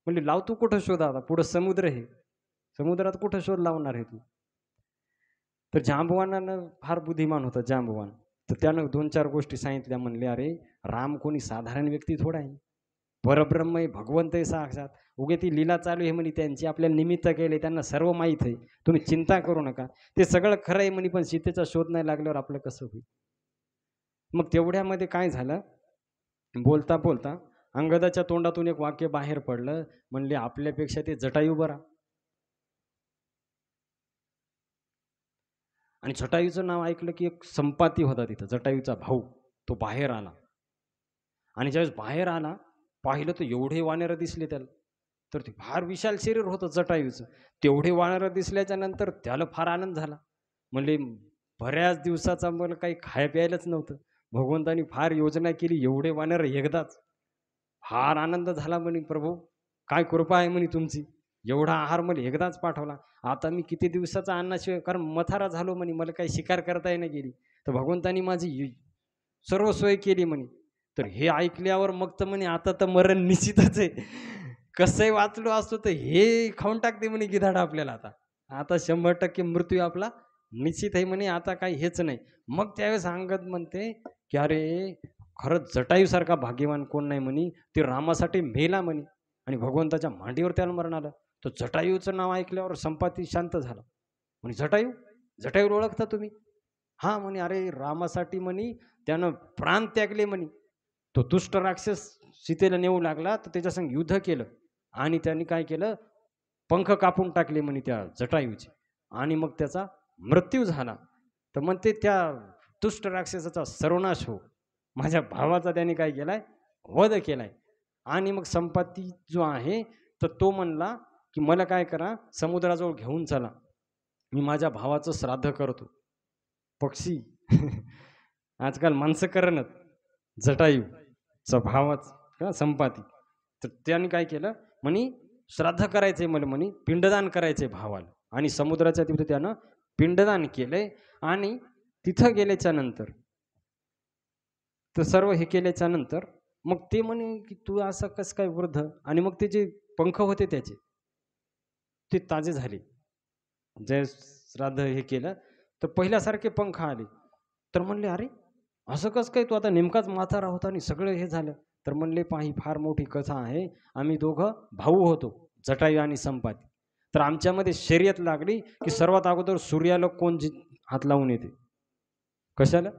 म्हणजे लावतो कुठं शोध, आता पुढं समुद्र आहे, समुद्रात कुठं शोध लावणार आहे तू. तर जांबवानानं फार बुद्धिमान होता जांबवान. तर त्यानं 2-4 गोष्टी सांगितल्या. म्हणले अरे राम कोणी साधारण व्यक्ती थोडा आहे, परब्रह्म आहे, भगवंत आहे साक्षात. उगे ती लीला चालू आहे म्हणे त्यांची, आपल्याला निमित्त केले, त्यांना सर्व माहीत आहे, तुम्ही चिंता करू नका, ते सगळं खरं आहे म्हणे. पण सीतेचा शोध नाही लागल्यावर आपलं कसं होईल. मग तेवढ्यामध्ये काय झालं, बोलता बोलता अंगदाच्या तोंडातून एक वाक्य बाहेर पडलं. म्हणले आपल्यापेक्षा ते जटायू बरा. आणि जटायूचं नाव ऐकलं की एक संपाती होता तिथं, जटायूचा भाऊ, तो बाहेर आला. आणि ज्यावेळेस बाहेर आला, पाहिलं तर एवढे वानरं दिसले त्याला. तर ते फार विशाल शरीर होतं जटायूचं. तेवढे वानरं दिसल्याच्या नंतर त्याला फार आनंद झाला. म्हणले बऱ्याच दिवसाचा मला काही खाया प्यायलाच नव्हतं, भगवंतानी फार योजना केली, एवढे वानर एकदाच. फार आनंद झाला म्हणे, प्रभू काय कृपा आहे म्हणे तुमची, एवढा आहार मला एकदाच पाठवला. आता मी किती दिवसाचा अन्नाशिवाय, कारण मथारा झालो म्हणे, मला काही शिकार करता येणं गेली, तर भगवंतानी माझी सर्व सोय केली म्हणे. तर हे ऐकल्यावर मग तर म्हणे आता तर मरण निश्चितच आहे, कसंही वाचलो असतो तर हे खाऊन टाकते म्हणे गिधाड आपल्याला. आता आता 100% मृत्यू आपला निश्चित आहे म्हणे, आता काही हेच नाही. मग त्यावेळेस अंगद म्हणते की अरे खरंच जटायूसारखा भाग्यवान कोण नाही म्हणे, ते रामासाठी मेला म्हणे आणि भगवंताच्या मांडीवर त्याला मरण आलं. तर जटायूचं नाव ऐकल्यावर संपाती शांत झाला. म्हणे जटायू, जटायूला ओळखता तुम्ही? हा म्हणे, अरे रामासाठी म्हणे त्यानं प्राण त्यागले म्हणे. तो दुष्ट राक्षस सीतेला नेऊ लागला, तर त्याच्यासंग युद्ध केलं आणि त्यांनी काय केलं, पंख कापून टाकले म्हणे त्या जटायूचे आणि मग त्याचा मृत्यू झाला. तर म्हणते त्या दुष्ट राक्षसाचा सर्वनाश हो, माझ्या भावाचा त्याने काय केलाय, वध केलाय. आणि मग संपत्ती जो आहे तर तो म्हणला की मला काय करा, समुद्राजवळ घेऊन चला, मी माझ्या भावाचं श्राद्ध करतो. पक्षी आजकाल माणसं करणत, जटायूचा भावाच का संपाती. तर त्याने काय केलं म्हणे, श्राद्ध करायचंय मला म्हणे, पिंडदान करायचंय भावाला. आणि समुद्राच्या तिथे त्यानं पिंडदान केलंय. आणि तिथं गेल्याच्या नंतर तर सर्व हे केल्याच्या नंतर मग ते म्हणे की तू असं कसं काय वृद्ध, आणि मग ते जे पंख होते त्याचे ते ताजे झाले. जे श्राद्ध हे केलं तर पहिल्यासारखे पंख आले. तर म्हणले अरे असं कसं काय, तू आता नेमकाच म्हातारा होता आणि सगळं हे झालं. तर म्हणले पाही फार मोठी कथा आहे, आम्ही दोघं भाऊ होतो, जटायू आणि संपाती. तर आमच्यामध्ये शर्यत लागली की सर्वात अगोदर सूर्याला कोण हात लावून येते. कशाला,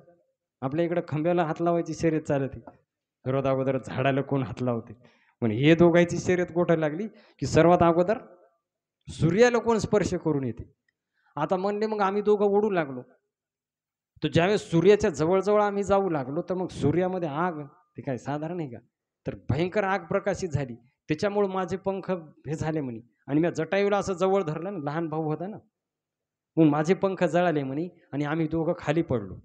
आपल्या इकडे खंब्याला हात लावायची शर्यत चालते, सर्वात अगोदर झाडाला कोण हात लावते. पण हे दोघांची शर्यत कुठं लागली की सर्वात अगोदर सूर्याला कोण स्पर्श करून येते. आता म्हणले मग आम्ही दोघं ओढू लागलो. तर ज्यावेळेस सूर्याच्या जवळजवळ आम्ही जाऊ लागलो तर मग सूर्यामध्ये आग, ते काय साधारण आहे का, तर भयंकर आग प्रकाशित झाली. त्याच्यामुळे माझे पंख हे झाले म्हणे. आणि मी जटायूला असं जवळ धरलं ना, लहान भाऊ होता ना, मग माझे पंख जळाले म्हणे आणि आम्ही दोघं खाली पडलो.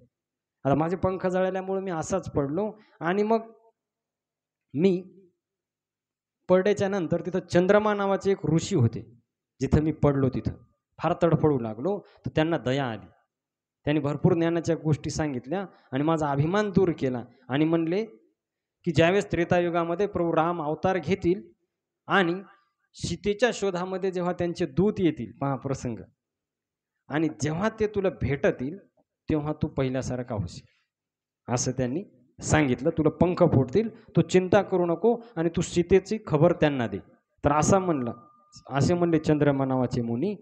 आता माझे पंख जळाल्यामुळे मी असाच पडलो. आणि मग मी पडल्याच्या नंतर तिथं चंद्रमा नावाचे एक ऋषी होते, जिथं मी पडलो तिथं फार तडफडू लागलो. तर त्यांना दया आली, त्यांनी भरपूर ज्ञानाच्या गोष्टी सांगितल्या आणि माझा अभिमान दूर केला. आणि म्हणले की ज्यावेळेस त्रेतायुगामध्ये प्रभू राम अवतार घेतील आणि सीतेच्या शोधामध्ये जेव्हा त्यांचे दूत येतील पहा प्रसंग, आणि जेव्हा ते तुला भेटतील तेव्हा तू पहिल्यासारखा होशील असं त्यांनी सांगितलं. तुला पंख फुटतील, तू चिंता करू नको आणि तू सीतेची खबर त्यांना दे. तर असं म्हणलं, असे म्हणले चंद्रमा नावाचे मुनी.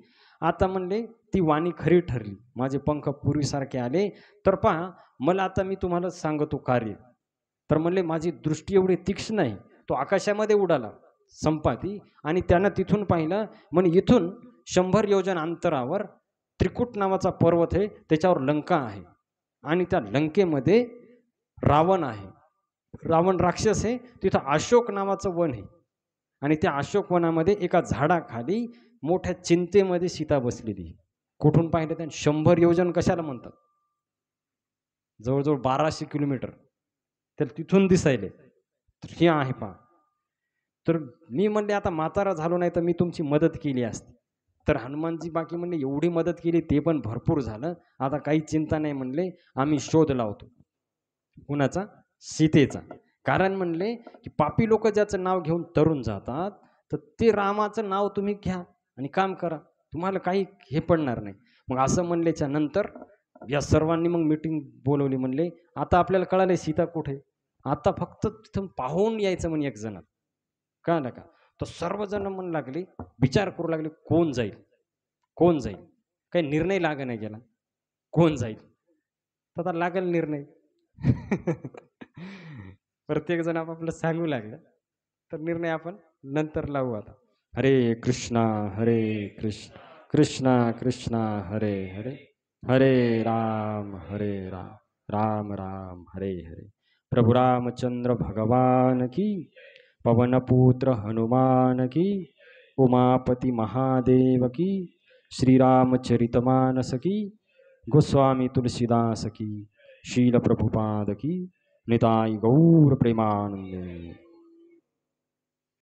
आता म्हणले ती वाणी खरी ठरली, माझे पंख पूर्वीसारखे आले. तर पहा मला आता मी तुम्हाला सांगतो कार्य. तर म्हणले माझी दृष्टी एवढी तीक्ष्ण आहे, तो आकाशामध्ये उडाला संपाती, आणि त्यानं तिथून पाहिलं म्हणे इथून 100 योजन अंतरावर त्रिकूट नावाचा पर्वत आहे, त्याच्यावर लंका आहे आणि त्या लंकेमध्ये रावण आहे. रावण राक्षस आहे. तिथं अशोक नावाचं वन आहे आणि त्या अशोक वनामध्ये एका झाडाखाली मोठ्या चिंतेमध्ये सीता बसलेली. कुठून पाहिलं त्या 100 योजन कशाला म्हणतात, जवळजवळ 1200 किलोमीटर तर तिथून दिसायले. तर हे आहे पहा. तर मी म्हणले आता म्हातारा झालो नाही तर मी तुमची मदत केली असती. तर हनुमानजी बाकी म्हणले एवढी मदत केली ते पण भरपूर झालं, आता काही चिंता नाही म्हणले, आम्ही शोध लावतो. कुणाचा? सीतेचा. कारण म्हणले की पापी लोक ज्याचं नाव घेऊन तरुण जातात तर ते रामाचं नाव तुम्ही घ्या आणि काम करा, तुम्हाला काही हे पडणार नाही. मग असं म्हणल्याच्या नंतर या सर्वांनी मग मीटिंग बोलवली. म्हणले आता आपल्याला कळाले सीता कुठे, आता फक्त तिथून पाहून यायचं म्हणे एक जण. कळलं का? तर सर्वजण म्हणू लागले, विचार करू लागले कोण जाईल कोण जाईल. काही निर्णय लाग नाही गेला कोण जाईल. तर आता लागेल निर्णय. प्रत्येक जण आपापलं सांगू लागलं. तर निर्णय आपण नंतर लावू आता. हरे कृष्णा कृष्ण कृष्णा कृष्णा हरे हरे, हरे राम राम राम हरे हरे. प्रभु रामचंद्र भगवान की, पवनपुत्र हनुमान की, उमापति महादेव की, श्री रामचरितमानस की, गोस्वामी तुलसीदास की, शील प्रभुपाद की, निताई गौर प्रेमानंदे.